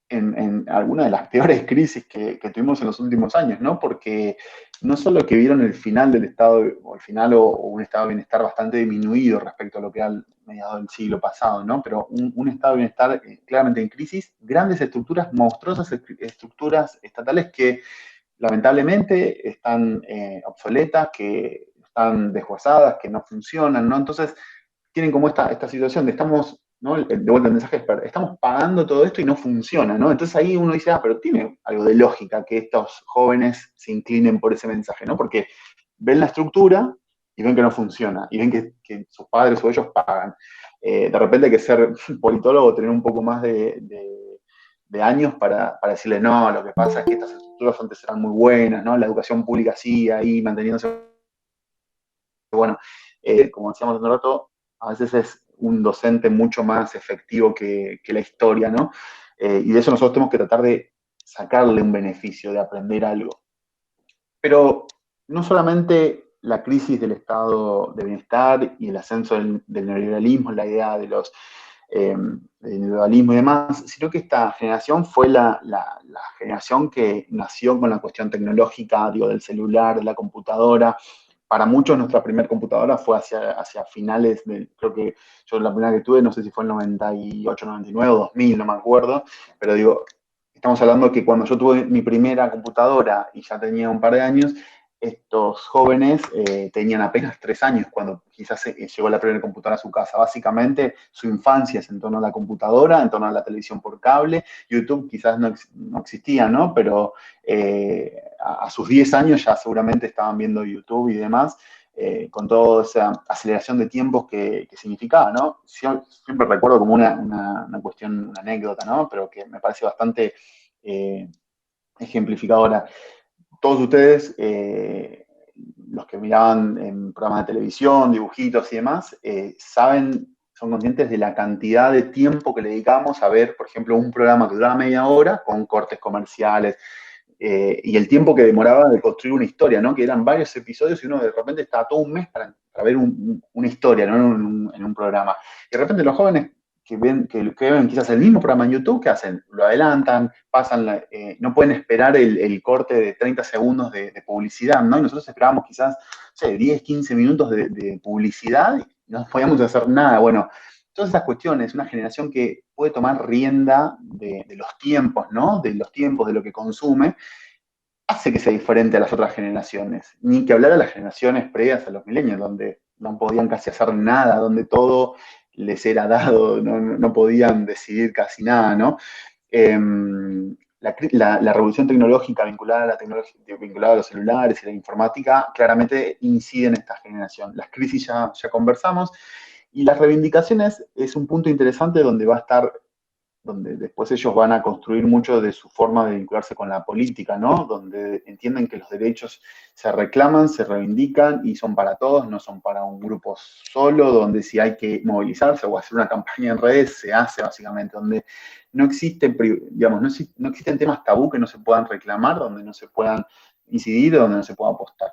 en alguna de las peores crisis que tuvimos en los últimos años, ¿no? Porque no solo que vieron el final del estado, o el final o un estado de bienestar bastante disminuido respecto a lo que era al mediado del siglo pasado, ¿no? Pero un estado de bienestar claramente en crisis, grandes estructuras, monstruosas estructuras estatales que lamentablemente están obsoletas, que están desguazadas, que no funcionan, ¿no? Entonces, tienen como esta situación de estamos, ¿no? De vuelta el mensaje es, estamos pagando todo esto y no funciona, ¿no? Entonces ahí uno dice, pero tiene algo de lógica que estos jóvenes se inclinen por ese mensaje, ¿no? Porque ven la estructura y ven que no funciona, y ven que sus padres o ellos pagan. De repente hay que ser politólogo, tener un poco más de años para decirle, no, lo que pasa es que estas estructuras antes eran muy buenas, ¿no? La educación pública sí, ahí manteniéndose bueno, como decíamos hace un rato, a veces es un docente mucho más efectivo que la historia, ¿no? Y de eso nosotros tenemos que tratar de sacarle un beneficio, de aprender algo. Pero no solamente la crisis del estado de bienestar y el ascenso del neoliberalismo, la idea de los del individualismo y demás, sino que esta generación fue la generación que nació con la cuestión tecnológica, digo, del celular, de la computadora. Para muchos nuestra primera computadora fue hacia finales del, creo que yo la primera que tuve, no sé si fue en 98, 99 o 2000, no me acuerdo, pero digo, estamos hablando que cuando yo tuve mi primera computadora y ya tenía un par de años, estos jóvenes tenían apenas 3 años cuando quizás llegó la primera computadora a su casa. Básicamente su infancia es en torno a la computadora, en torno a la televisión por cable. YouTube quizás no existía, ¿no? Pero a sus 10 años ya seguramente estaban viendo YouTube y demás. Con toda esa aceleración de tiempos que significaba, ¿no? Siempre recuerdo como una cuestión, una anécdota, ¿no? Pero que me parece bastante ejemplificadora. Todos ustedes, los que miraban en programas de televisión, dibujitos y demás, saben, son conscientes de la cantidad de tiempo que le dedicamos a ver, por ejemplo, un programa que duraba media hora con cortes comerciales, y el tiempo que demoraba de construir una historia, ¿no? Que eran varios episodios y uno de repente estaba todo un mes para ver una historia, ¿no? En un programa. Y de repente los jóvenes que ven quizás el mismo programa en YouTube, ¿qué hacen? Lo adelantan, pasan, no pueden esperar el corte de 30 segundos de publicidad, ¿no? Y nosotros esperábamos quizás, no sé, 10, 15 minutos de publicidad y no podíamos hacer nada. Bueno, todas esas cuestiones, una generación que puede tomar rienda de los tiempos, ¿no? De los tiempos, de lo que consume, hace que sea diferente a las otras generaciones. Ni que hablar a las generaciones previas a los milenios, donde no podían casi hacer nada, donde todo les era dado, no podían decidir casi nada, ¿no? Eh, la revolución tecnológica vinculada a la tecnología, vinculada a los celulares y la informática claramente incide en esta generación. Las crisis ya conversamos y las reivindicaciones es un punto interesante donde va a estar donde después ellos van a construir mucho de su forma de vincularse con la política, ¿no? Donde entienden que los derechos se reclaman, se reivindican y son para todos, no son para un grupo solo, donde si hay que movilizarse o hacer una campaña en redes, se hace básicamente, donde no existen, digamos, no existen temas tabú que no se puedan reclamar, donde no se puedan incidir, donde no se pueda apostar.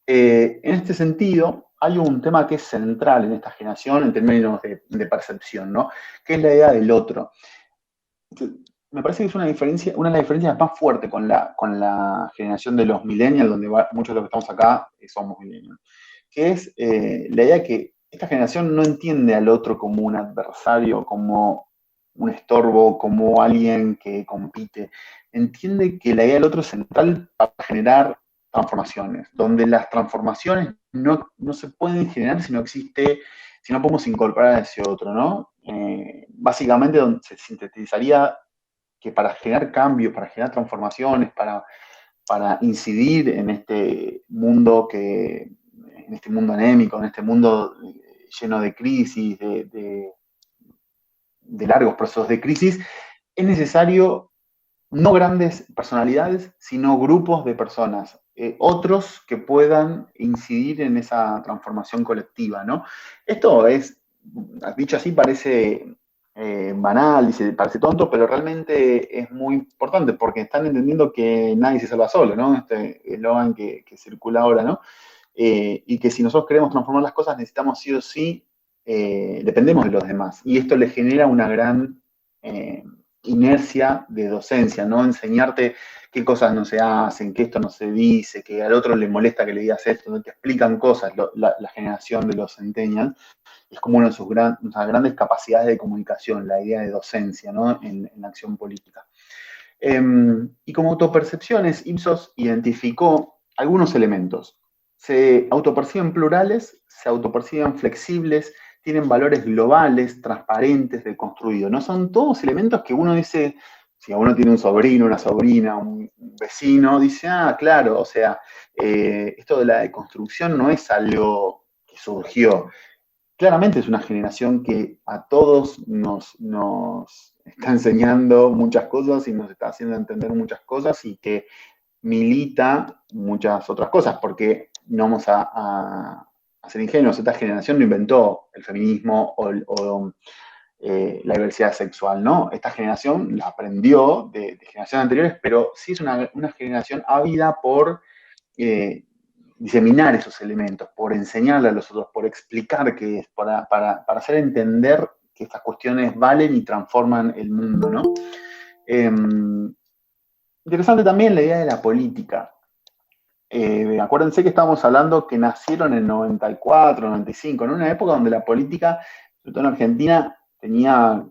En este sentido, hay un tema que es central en esta generación en términos de percepción, ¿no? Que es la idea del otro. Me parece que es una de las diferencias más fuertes con la generación de los millennials, donde muchos de los que estamos acá somos millennials, que es la idea de que esta generación no entiende al otro como un adversario, como un estorbo, como alguien que compite. Entiende que la idea del otro es central para generar transformaciones, donde las transformaciones no se pueden generar si no existe, si no podemos incorporar a ese otro, ¿no? Básicamente donde se sintetizaría que para generar cambios, para generar transformaciones, para incidir en este mundo anémico, en este mundo lleno de crisis, de largos procesos de crisis, es necesario no grandes personalidades, sino grupos de personas, otros que puedan incidir en esa transformación colectiva, ¿no? Esto es, dicho así, parece banal, parece tonto, pero realmente es muy importante porque están entendiendo que nadie se salva solo, ¿no? Este eslogan que circula ahora, ¿no? Y que si nosotros queremos transformar las cosas necesitamos sí o sí, dependemos de los demás. Y esto le genera una gran inercia de docencia, ¿no? Enseñarte qué cosas no se hacen, que esto no se dice, que al otro le molesta que le digas esto, no te explican cosas, la generación de los centennials, es como una de sus grandes capacidades de comunicación, la idea de docencia, ¿no? En la acción política. Y como autopercepciones, Ipsos identificó algunos elementos. Se autoperciben plurales, se autoperciben flexibles, tienen valores globales, transparentes, deconstruidos. ¿No? Son todos elementos que uno dice, si uno tiene un sobrino, una sobrina, un vecino, dice, ah, claro, o sea, esto de la deconstrucción no es algo que surgió, claramente es una generación que a todos nos está enseñando muchas cosas y nos está haciendo entender muchas cosas y que milita muchas otras cosas, porque no vamos a ser ingenuos, esta generación no inventó el feminismo o la diversidad sexual, ¿no? Esta generación la aprendió de generaciones anteriores, pero sí es una generación ávida por diseminar esos elementos, por enseñarle a los otros, por explicar qué es, para hacer entender que estas cuestiones valen y transforman el mundo, ¿no? Eh, Interesante también la idea de la política. Acuérdense que estábamos hablando que nacieron en el 94, 95, en una época donde la política, sobre todo en Argentina, tenía,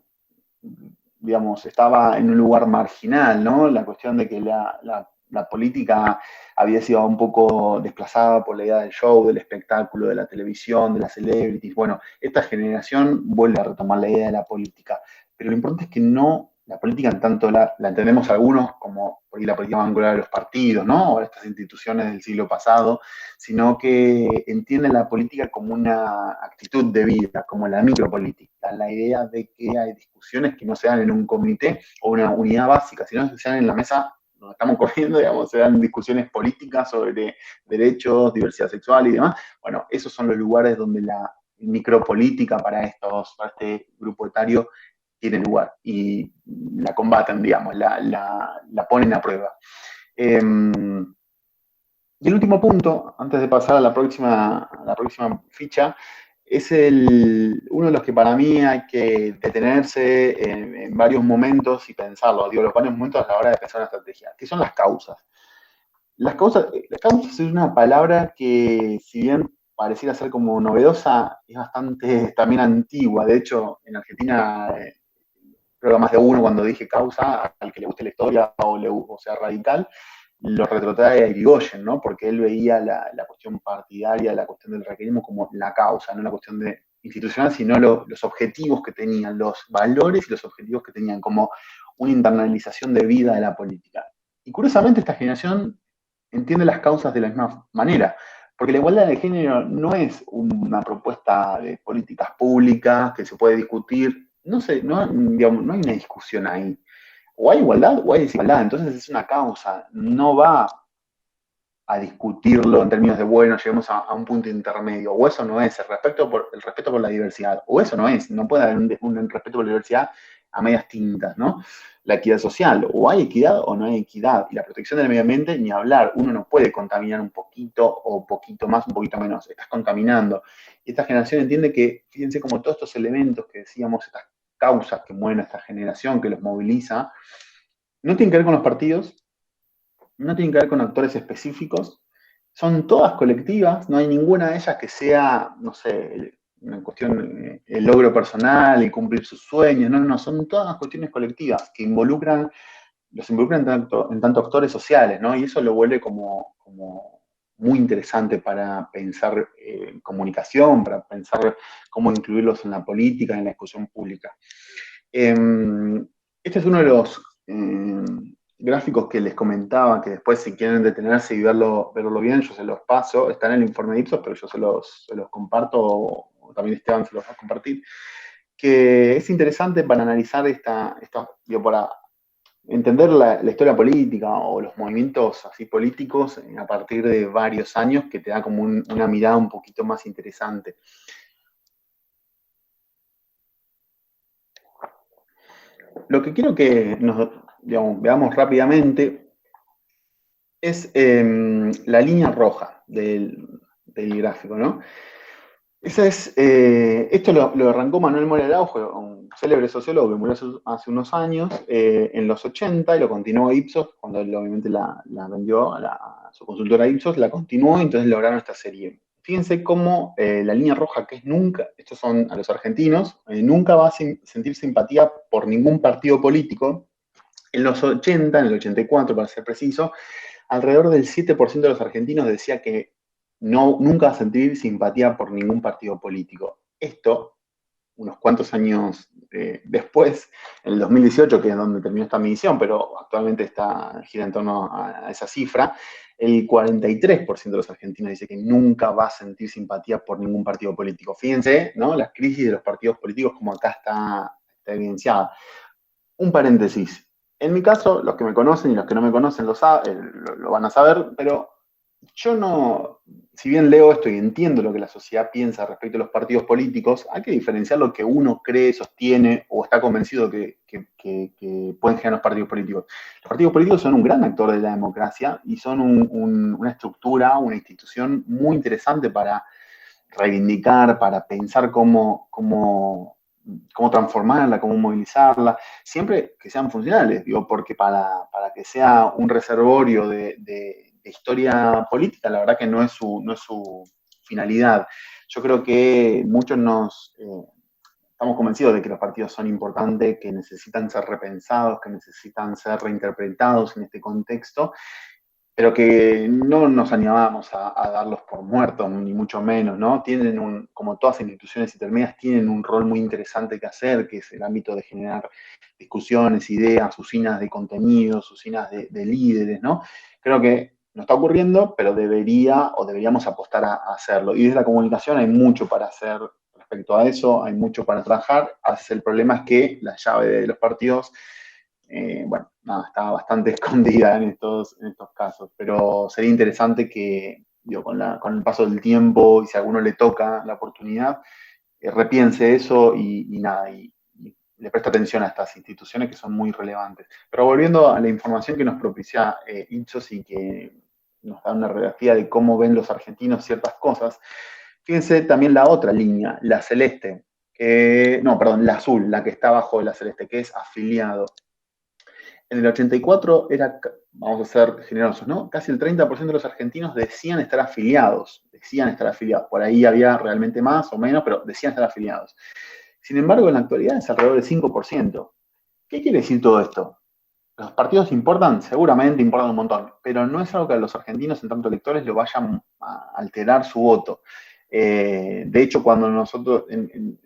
digamos, estaba en un lugar marginal, ¿no? La cuestión de que la política había sido un poco desplazada por la idea del show, del espectáculo, de la televisión, de las celebrities. Bueno, esta generación vuelve a retomar la idea de la política, pero lo importante es que no, la política en tanto la entendemos algunos como, porque la política va vinculada a los partidos, ¿no? O a estas instituciones del siglo pasado, sino que entienden la política como una actitud de vida, como la micropolítica, la idea de que hay discusiones que no se dan en un comité o una unidad básica, sino que se dan en la mesa donde estamos corriendo, digamos, se dan discusiones políticas sobre derechos, diversidad sexual y demás. Bueno, esos son los lugares donde la micropolítica para este grupo etario tiene lugar y la combaten, digamos, la ponen a prueba. Y el último punto, antes de pasar a la próxima ficha, es uno de los que para mí hay que detenerse en varios momentos y pensarlo. Digo, los varios momentos a la hora de pensar una estrategia, que son las causas. Las causas es una palabra que, si bien pareciera ser como novedosa, es bastante también antigua. De hecho, en Argentina, creo que más de uno cuando dije causa, al que le guste la historia o sea radical, lo retrotrae a Irigoyen, ¿no? Porque él veía la cuestión partidaria, la cuestión del requerismo como la causa, no la cuestión institucional, sino los objetivos que tenían, los valores y los objetivos que tenían, como una internalización de vida de la política. Y curiosamente esta generación entiende las causas de la misma manera, porque la igualdad de género no es una propuesta de políticas públicas que se puede discutir, no sé, digamos, no hay una discusión ahí. O hay igualdad o hay desigualdad, entonces es una causa, no va a discutirlo en términos de, bueno, lleguemos a un punto intermedio, o eso no es, el respeto por la diversidad, o eso no es, no puede haber un respeto por la diversidad a medias tintas, ¿no? La equidad social, o hay equidad o no hay equidad, y la protección del medio ambiente, ni hablar, uno no puede contaminar un poquito o poquito más, un poquito menos, estás contaminando. Y esta generación entiende que, fíjense como todos estos elementos que decíamos, estas causas que mueven a esta generación, que los moviliza, no tienen que ver con los partidos, no tienen que ver con actores específicos, son todas colectivas, no hay ninguna de ellas que sea, no sé, una cuestión, el logro personal, el cumplir sus sueños, no, no, son todas cuestiones colectivas que los involucran en tanto actores sociales, ¿no? Y eso lo vuelve como muy interesante para pensar comunicación, para pensar cómo incluirlos en la política, en la discusión pública. Este es uno de los gráficos que les comentaba, que después si quieren detenerse y verlo bien, yo se los paso, está en el informe de Ipsos, pero yo se los comparto, o también Esteban se los va a compartir, que es interesante para analizar digo, para entender la historia política o los movimientos así políticos a partir de varios años, que te da como una mirada un poquito más interesante. Lo que quiero que digamos, veamos rápidamente es la línea roja del gráfico, ¿no? Esto lo arrancó Manuel Moreira Araujo, un célebre sociólogo que murió hace unos años, en los 80, y lo continuó Ipsos, cuando él obviamente la vendió a su consultora Ipsos, la continuó y entonces lograron esta serie. Fíjense cómo la línea roja, que es nunca, estos son a los argentinos, nunca va a sentir simpatía por ningún partido político. En los 80, en el 84 para ser preciso, alrededor del 7% de los argentinos decía que nunca va a sentir simpatía por ningún partido político. Esto, unos cuantos años después, en el 2018, que es donde terminó esta medición, pero actualmente gira en torno a esa cifra, el 43% de los argentinos dice que nunca va a sentir simpatía por ningún partido político. Fíjense, ¿no? La crisis de los partidos políticos como acá está evidenciada. Un paréntesis. En mi caso, los que me conocen y los que no me conocen lo van a saber, pero yo no, si bien leo esto y entiendo lo que la sociedad piensa respecto a los partidos políticos, hay que diferenciar lo que uno cree, sostiene o está convencido que pueden generar los partidos políticos. Los partidos políticos son un gran actor de la democracia y son una estructura, una institución muy interesante para reivindicar, para pensar cómo transformarla, cómo movilizarla, siempre que sean funcionales, digo, porque para que sea un reservorio de historia política, la verdad que no es su finalidad. Yo creo que muchos estamos convencidos de que los partidos son importantes, que necesitan ser repensados, que necesitan ser reinterpretados en este contexto, pero que no nos animábamos a darlos por muertos, ni mucho menos, ¿no? Como todas las instituciones intermedias, tienen un rol muy interesante que hacer, que es el ámbito de generar discusiones, ideas, usinas de contenidos, usinas de líderes, ¿no? Creo que no está ocurriendo, pero deberíamos apostar a hacerlo. Y desde la comunicación hay mucho para hacer respecto a eso, hay mucho para trabajar. El problema es que la llave de los partidos bueno, nada, está bastante escondida en estos casos, pero sería interesante que, digo, con el paso del tiempo y si a alguno le toca la oportunidad, repiense eso y nada, y le preste atención a estas instituciones que son muy relevantes. Pero volviendo a la información que nos propicia Ipsos y que nos da una radiografía de cómo ven los argentinos ciertas cosas, fíjense también la otra línea, la celeste, no, perdón, la azul, la que está abajo de la celeste, que es afiliado. En el 84 vamos a ser generosos, ¿no? Casi el 30% de los argentinos decían estar afiliados, Por ahí había realmente más o menos, pero decían estar afiliados. Sin embargo, en la actualidad es alrededor del 5%. ¿Qué quiere decir todo esto? ¿Los partidos importan? Seguramente importan un montón, pero no es algo que a los argentinos, en tanto electores, lo vayan a alterar su voto. De hecho, cuando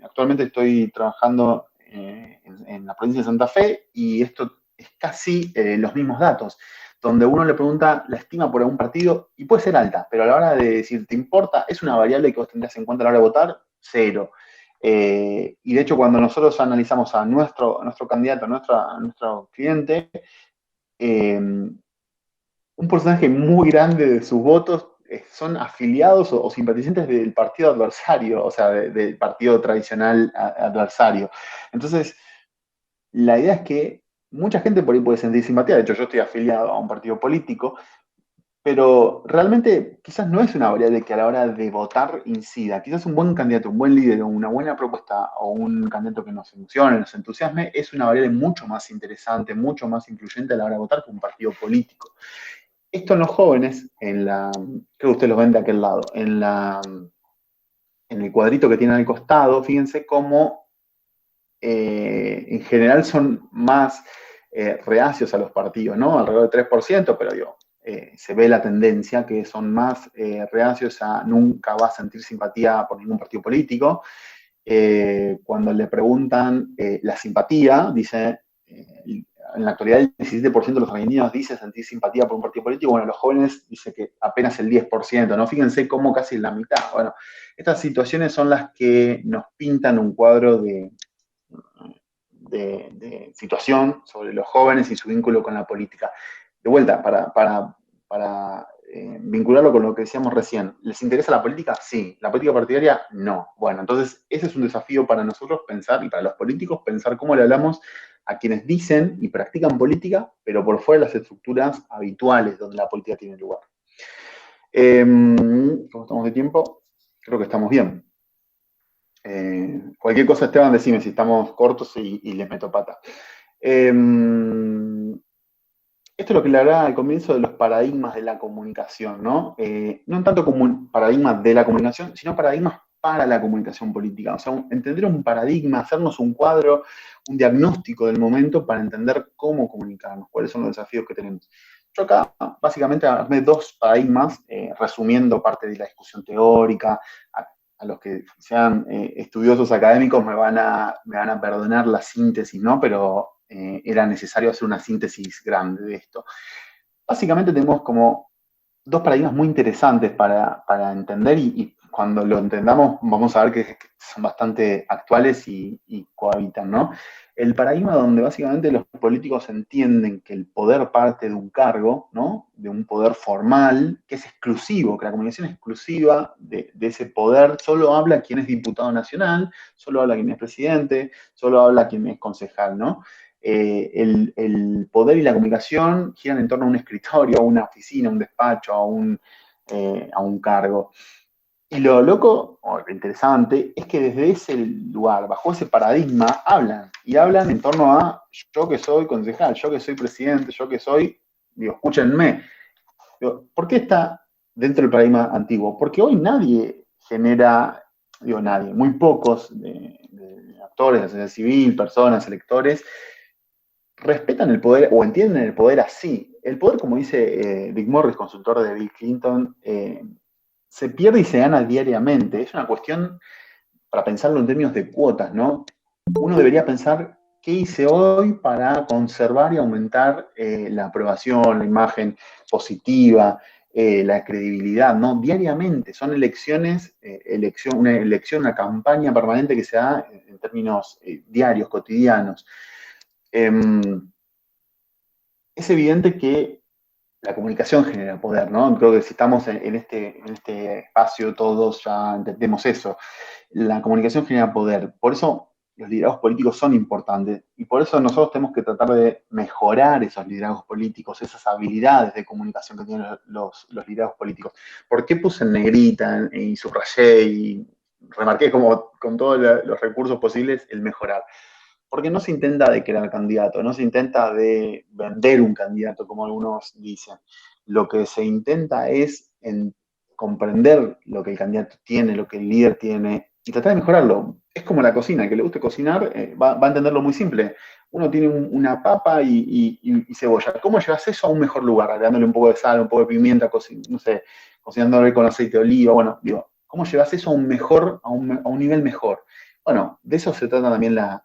actualmente estoy trabajando en la provincia de Santa Fe y esto es casi los mismos datos, donde uno le pregunta la estima por algún partido y puede ser alta, pero a la hora de decir, ¿te importa? ¿Es una variable que vos tendrías en cuenta a la hora de votar? Cero. Y de hecho, cuando nosotros analizamos a nuestro candidato, a nuestro cliente, un porcentaje muy grande de sus votos son afiliados o simpatizantes del partido adversario, o sea, del partido tradicional adversario. Entonces, la idea es que mucha gente por ahí puede sentir simpatía, de hecho yo estoy afiliado a un partido político, pero realmente quizás no es una variable que a la hora de votar incida. Quizás un buen candidato, un buen líder, o una buena propuesta o un candidato que nos emocione, nos entusiasme, es una variable mucho más interesante, mucho más influyente a la hora de votar que un partido político. Esto en los jóvenes, creo que ustedes lo ven de aquel lado, en el cuadrito que tienen al costado, fíjense cómo en general son más reacios a los partidos, ¿no? Alrededor del 3%, pero digo, se ve la tendencia que son más reacios a nunca va a sentir simpatía por ningún partido político. Cuando le preguntan la simpatía, dice, en la actualidad el 17% de los argentinos dice sentir simpatía por un partido político, bueno, los jóvenes dice que apenas el 10%, ¿no? Fíjense cómo casi la mitad. Bueno, estas situaciones son las que nos pintan un cuadro de situación sobre los jóvenes y su vínculo con la política. De vuelta, para vincularlo con lo que decíamos recién, ¿les interesa la política? Sí. ¿La política partidaria? No. Bueno, entonces ese es un desafío para nosotros pensar y para los políticos pensar cómo le hablamos a quienes dicen y practican política, pero por fuera de las estructuras habituales donde la política tiene lugar. ¿Cómo estamos de tiempo? Creo que estamos bien. Cualquier cosa, Esteban, decime si estamos cortos y les meto pata. Eh, Esto es lo que le hablaba al comienzo de los paradigmas de la comunicación, ¿no? No tanto como un paradigma de la comunicación, sino paradigmas para la comunicación política. O sea, entender un paradigma, hacernos un cuadro, un diagnóstico del momento para entender cómo comunicarnos, cuáles son los desafíos que tenemos. Yo acá básicamente armé dos paradigmas, resumiendo parte de la discusión teórica. A los que sean estudiosos académicos me van a perdonar la síntesis, ¿no? Pero era necesario hacer una síntesis grande de esto. Básicamente tenemos como dos paradigmas muy interesantes para entender y cuando lo entendamos vamos a ver que son bastante actuales y cohabitan, ¿no? El paradigma donde básicamente los políticos entienden que el poder parte de un cargo, ¿no? De un poder formal, que es exclusivo, que la comunicación es exclusiva de ese poder, solo habla quien es diputado nacional, solo habla quien es presidente, solo habla quien es concejal, ¿no? El poder y la comunicación giran en torno a un escritorio, a una oficina, a un despacho, a un cargo. Y lo loco, o lo interesante, es que desde ese lugar, bajo ese paradigma, hablan. Y hablan en torno a yo que soy concejal, yo que soy presidente, yo que soy, digo, escúchenme. Digo, ¿por qué está dentro del paradigma antiguo? Porque hoy nadie genera, digo nadie, muy pocos de actores, de la sociedad civil, personas, electores, respetan el poder o entienden el poder así. El poder, como dice Dick Morris, consultor de Bill Clinton, se pierde y se gana diariamente. Es una cuestión para pensarlo en términos de cuotas, ¿no? Uno debería pensar qué hice hoy para conservar y aumentar la aprobación, la imagen positiva, la credibilidad, ¿no? Diariamente. Son elecciones, una campaña permanente que se da en términos diarios, cotidianos. Eh, es evidente que la comunicación genera poder, ¿no? Creo que si estamos en este espacio todos ya entendemos eso. La comunicación genera poder. Por eso los liderazgos políticos son importantes y por eso nosotros tenemos que tratar de mejorar esos liderazgos políticos, esas habilidades de comunicación que tienen los liderazgos políticos. ¿Por qué puse en negrita y subrayé y remarqué como con todos los recursos posibles el mejorar? Porque no se intenta de crear candidato, no se intenta de vender un candidato, como algunos dicen. Lo que se intenta es comprender lo que el candidato tiene, lo que el líder tiene, y tratar de mejorarlo. Es como la cocina, el que le guste cocinar va a entenderlo muy simple. Uno tiene una papa y cebolla. ¿Cómo llevas eso a un mejor lugar? Agregándole un poco de sal, un poco de pimienta, no sé, cocinándolo con aceite de oliva. Bueno, digo, ¿cómo llevas eso a un nivel mejor? Bueno, de eso se trata también la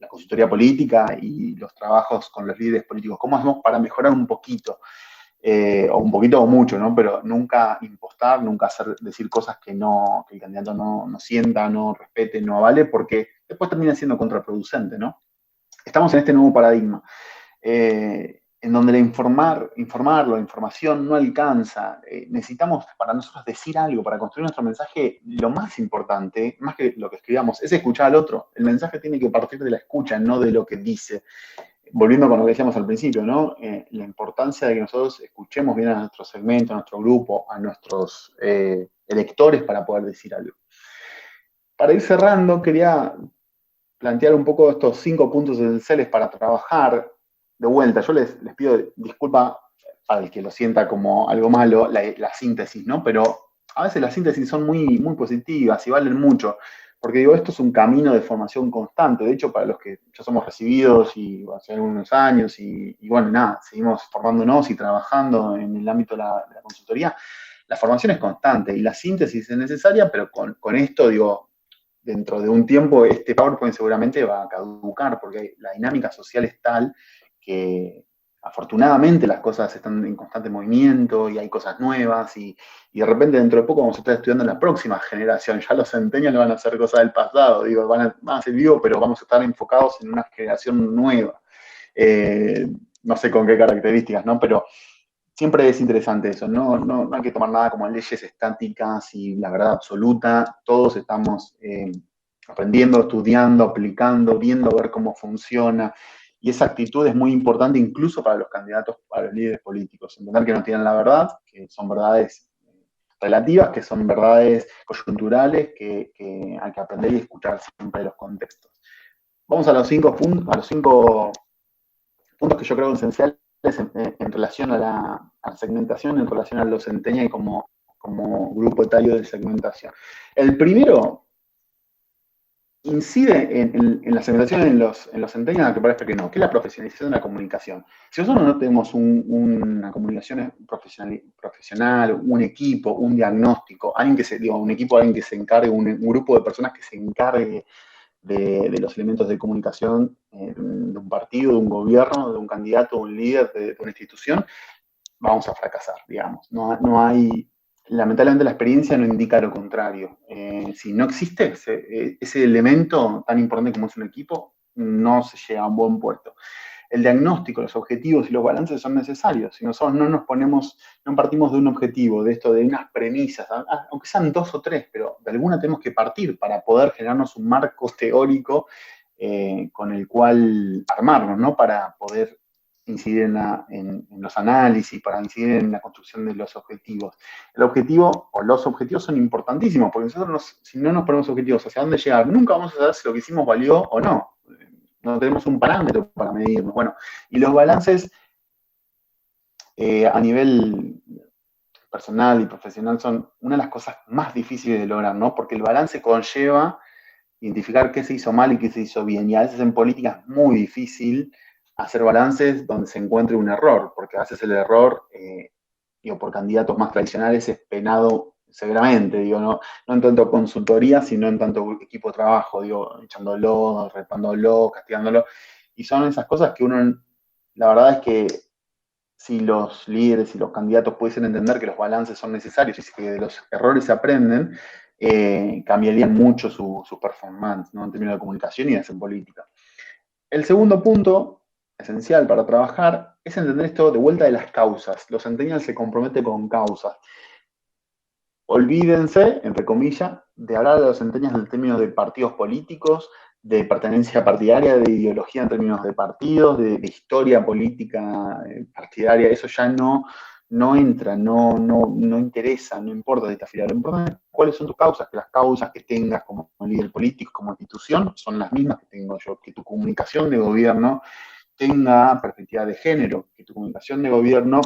consultoría política y los trabajos con los líderes políticos. ¿Cómo hacemos para mejorar un poquito? O un poquito o mucho, ¿no? Pero nunca impostar, nunca decir cosas que el candidato no sienta, no respete, no avale, porque después termina siendo contraproducente, ¿no? Estamos en este nuevo paradigma en donde la información no alcanza. Necesitamos para nosotros decir algo, para construir nuestro mensaje, lo más importante, más que lo que escribamos, es escuchar al otro. El mensaje tiene que partir de la escucha, no de lo que dice. Volviendo con lo que decíamos al principio, ¿no? La importancia de que nosotros escuchemos bien a nuestro segmento, a nuestro grupo, a nuestros electores para poder decir algo. Para ir cerrando, quería plantear un poco estos 5 puntos esenciales para trabajar. De vuelta, yo les pido disculpa para el que lo sienta como algo malo, la síntesis, ¿no? Pero a veces las síntesis son muy, muy positivas y valen mucho, porque digo, esto es un camino de formación constante. De hecho, para los que ya somos recibidos y hace algunos años y bueno, nada, seguimos formándonos y trabajando en el ámbito de la consultoría, la formación es constante y la síntesis es necesaria, pero con esto, digo, dentro de un tiempo este PowerPoint seguramente va a caducar porque la dinámica social es tal que afortunadamente las cosas están en constante movimiento y hay cosas nuevas y de repente dentro de poco vamos a estar estudiando la próxima generación. Ya los centenios no van a hacer cosas del pasado, digo, van a ser vivos, pero vamos a estar enfocados en una generación nueva. No sé con qué características, ¿no? Pero siempre es interesante eso, no hay que tomar nada como leyes estáticas y la verdad absoluta, todos estamos aprendiendo, estudiando, aplicando, viendo a ver cómo funciona, y esa actitud es muy importante incluso para los candidatos, para los líderes políticos, entender que no tienen la verdad, que son verdades relativas, que son verdades coyunturales que hay que aprender y escuchar siempre los contextos. Vamos a los 5 puntos que yo creo esenciales en relación a la segmentación, en relación a los centennials como grupo etario de segmentación. El primero incide en la segmentación en los centennials, que parece que no, que es la profesionalización de la comunicación. Si nosotros no tenemos una comunicación profesional, un equipo, un diagnóstico, un equipo, alguien que se encargue, un grupo de personas que se encargue de los elementos de comunicación de un partido, de un gobierno, de un candidato, de un líder, de una institución, vamos a fracasar, digamos. No hay, lamentablemente la experiencia no indica lo contrario. Si no existe ese elemento tan importante como es un equipo, no se llega a un buen puerto. El diagnóstico, los objetivos y los balances son necesarios. Si nosotros no partimos de un objetivo, de esto, de unas premisas, aunque sean 2 o 3, pero de alguna tenemos que partir para poder generarnos un marco teórico con el cual armarnos, ¿no? Para poder incidir en los análisis, para incidir en la construcción de los objetivos. El objetivo o los objetivos son importantísimos, porque nosotros si no nos ponemos objetivos hacia dónde llegar, nunca vamos a saber si lo que hicimos valió o no. No tenemos un parámetro para medirnos. Bueno, y los balances a nivel personal y profesional son una de las cosas más difíciles de lograr, ¿no? Porque el balance conlleva identificar qué se hizo mal y qué se hizo bien. Y a veces en política es muy difícil hacer balances donde se encuentre un error, porque a veces el error, por candidatos más tradicionales, es penado severamente, no en tanto consultoría, sino en tanto equipo de trabajo, echándolo, retándolo, castigándolo. Y son esas cosas que la verdad es que si los líderes y los candidatos pudiesen entender que los balances son necesarios y que de los errores se aprenden, cambiarían mucho su performance, ¿no? En términos de comunicación y de hacer política. El segundo punto, esencial para trabajar, es entender esto de vuelta de las causas. Los centennials se comprometen con causas. Olvídense, entre comillas, de hablar de los centennials en términos de partidos políticos, de pertenencia partidaria, de ideología en términos de partidos, de historia política partidaria. Eso ya no entra, no interesa, no importa de esta fila. Lo importante es cuáles son tus causas, que las causas que tengas como líder político, como institución, son las mismas que tengo yo, que tu comunicación de gobierno tenga perspectiva de género, que tu comunicación de gobierno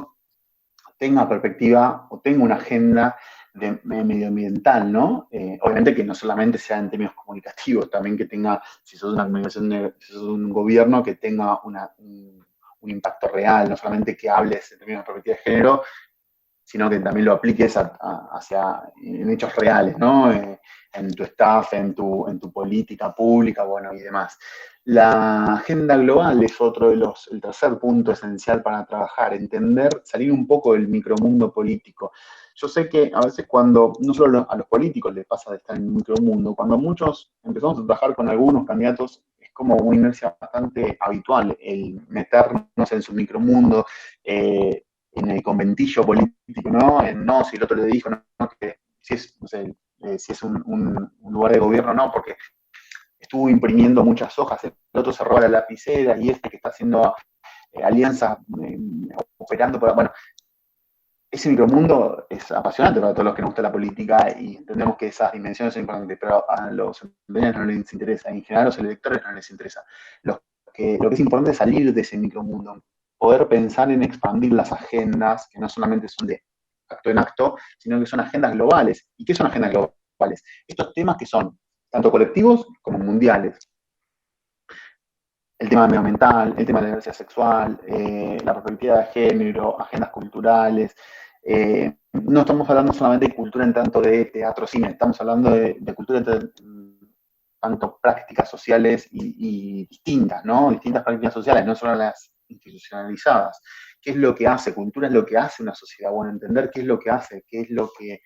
tenga perspectiva o tenga una agenda medioambiental, ¿no? Obviamente que no solamente sea en términos comunicativos, también que tenga, si sos una comunicación, si sos un gobierno, que tenga un impacto real, no solamente que hables en términos de perspectiva de género, sino que también lo apliques en hechos reales, ¿no? En tu staff, en tu política pública, bueno, y demás. La agenda global es el tercer punto esencial para trabajar, entender, salir un poco del micromundo político. Yo sé que a veces no solo a los políticos les pasa de estar en el micromundo, cuando muchos empezamos a trabajar con algunos candidatos, es como una inercia bastante habitual el meternos en su micromundo, en el conventillo político, ¿no? No, si el otro le dijo, no, que si es, no sé, si es un lugar de gobierno, no, porque estuvo imprimiendo muchas hojas, el otro se roba la lapicera y que está haciendo alianzas, operando por... Bueno, ese micromundo es apasionante para todos los que nos gusta la política y entendemos que esas dimensiones son importantes, pero a los empresarios no les interesa, en general a los electores no les interesa. Lo que es importante es salir de ese micromundo, poder pensar en expandir las agendas, que no solamente son de acto en acto, sino que son agendas globales. ¿Y qué son agendas globales? Estos temas que son tanto colectivos como mundiales. El tema medioambiental, el tema de la diversidad sexual, la perspectiva de género, agendas culturales. No estamos hablando solamente de cultura en tanto de teatro, cine, estamos hablando de cultura en tanto prácticas sociales y distintas, ¿no? Distintas prácticas sociales, no solo las institucionalizadas. ¿Qué es lo que hace? Cultura es lo que hace una sociedad. Bueno, entender qué es lo que hace, qué es lo que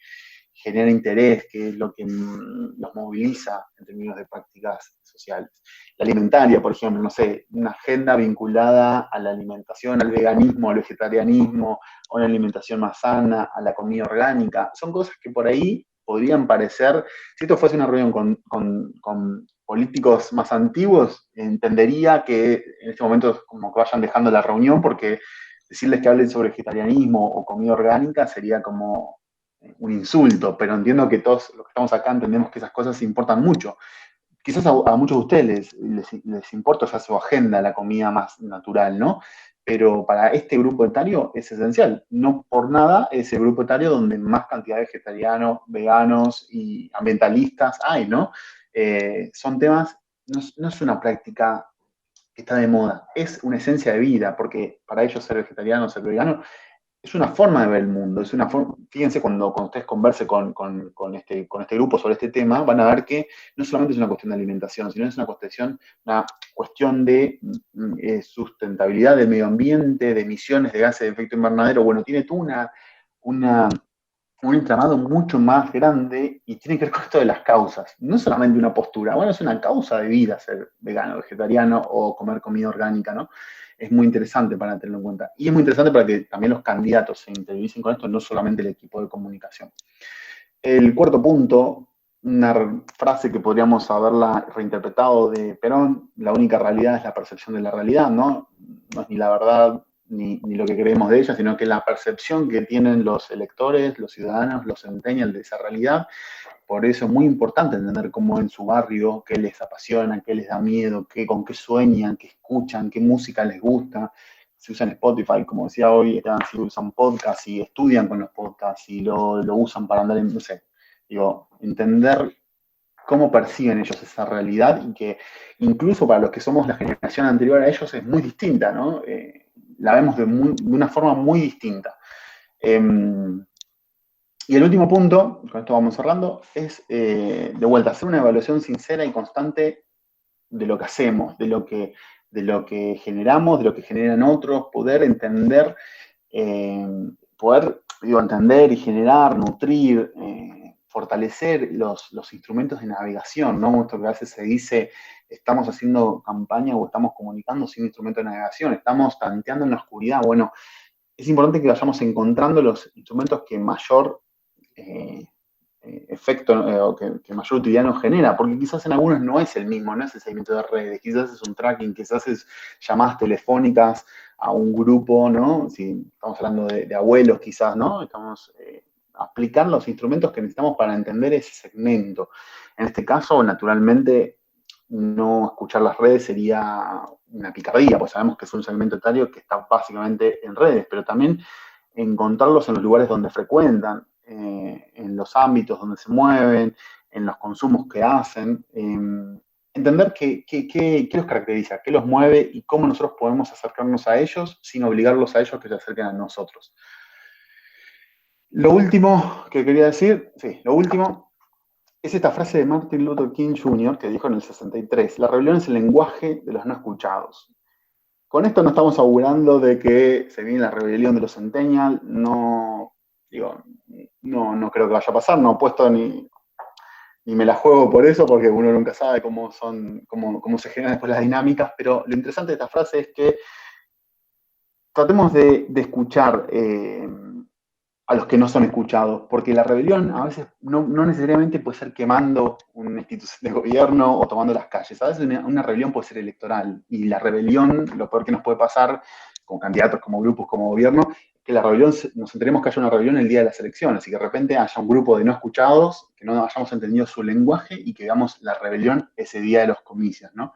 genera interés, qué es lo que los moviliza en términos de prácticas sociales. La alimentaria, por ejemplo, no sé, una agenda vinculada a la alimentación, al veganismo, al vegetarianismo, a una alimentación más sana, a la comida orgánica, son cosas que por ahí podrían parecer, si esto fuese una reunión con políticos más antiguos, entendería que en este momento es como que vayan dejando la reunión porque decirles que hablen sobre vegetarianismo o comida orgánica sería como un insulto, pero entiendo que todos los que estamos acá entendemos que esas cosas importan mucho. Quizás a muchos de ustedes les importa ya su agenda, la comida más natural, ¿no? Pero para este grupo etario es esencial. No por nada es el grupo etario donde más cantidad de vegetarianos, veganos y ambientalistas hay, ¿no? Son temas, no es una práctica que está de moda, es una esencia de vida, porque para ellos ser vegetariano, ser vegano, es una forma de ver el mundo, es una forma, fíjense cuando ustedes conversen con este grupo sobre este tema, van a ver que no solamente es una cuestión de alimentación, sino es una cuestión de sustentabilidad del medio ambiente, de emisiones de gases de efecto invernadero, bueno, tiene toda una un entramado mucho más grande y tiene que ver con esto de las causas, no solamente una postura, bueno, es una causa de vida ser vegano, vegetariano o comer comida orgánica, ¿no? Es muy interesante para tenerlo en cuenta. Y es muy interesante para que también los candidatos se interioricen con esto, no solamente el equipo de comunicación. El cuarto punto, una frase que podríamos haberla reinterpretado de Perón, la única realidad es la percepción de la realidad, ¿no? No es ni la verdad ni lo que creemos de ella, sino que la percepción que tienen los electores, los ciudadanos, los centennials de esa realidad. Por eso es muy importante entender cómo en su barrio, qué les apasiona, qué les da miedo, con qué sueñan, qué escuchan, qué música les gusta. Si usan Spotify, como decía hoy, si usan podcasts y estudian con los podcasts y lo usan para andar en, no sé, digo, entender cómo perciben ellos esa realidad y que incluso para los que somos la generación anterior a ellos es muy distinta, ¿no? La vemos de una forma muy distinta. Y el último punto, con esto vamos cerrando, es de vuelta hacer una evaluación sincera y constante de lo que hacemos, de lo que generamos, de lo que generan otros, poder entender, entender y generar, nutrir, fortalecer los instrumentos de navegación, ¿no? Esto que a veces se dice, estamos haciendo campaña o estamos comunicando sin instrumento de navegación, estamos tanteando en la oscuridad. Bueno, es importante que vayamos encontrando los instrumentos que mayor eh, efecto o que mayor utilidad nos genera, porque quizás en algunos no es el mismo, no es el seguimiento de redes, quizás es un tracking, quizás es llamadas telefónicas a un grupo, ¿no? Si estamos hablando de abuelos, quizás, ¿no? Estamos aplicando los instrumentos que necesitamos para entender ese segmento. En este caso, naturalmente, no escuchar las redes sería una picardía, pues sabemos que es un segmento etario que está básicamente en redes, pero también encontrarlos en los lugares donde frecuentan, en los ámbitos donde se mueven, en los consumos que hacen, entender qué los caracteriza, qué los mueve y cómo nosotros podemos acercarnos a ellos sin obligarlos a ellos que se acerquen a nosotros. Lo último que quería decir, sí, lo último es esta frase de Martin Luther King Jr. que dijo en el 63, la rebelión es el lenguaje de los no escuchados. Con esto no estamos augurando de que se viene la rebelión de los centennials, no, digo, no creo que vaya a pasar, no apuesto ni me la juego por eso, porque uno nunca sabe cómo se generan después las dinámicas, pero lo interesante de esta frase es que tratemos de escuchar a los que no son escuchados, porque la rebelión a veces no necesariamente puede ser quemando una institución de gobierno o tomando las calles, a veces una rebelión puede ser electoral, y la rebelión, lo peor que nos puede pasar con candidatos, como grupos, como gobierno, que la rebelión, nos enteremos que haya una rebelión el día de las elecciones, y que de repente haya un grupo de no escuchados, que no hayamos entendido su lenguaje, y que veamos la rebelión ese día de los comicios, ¿no?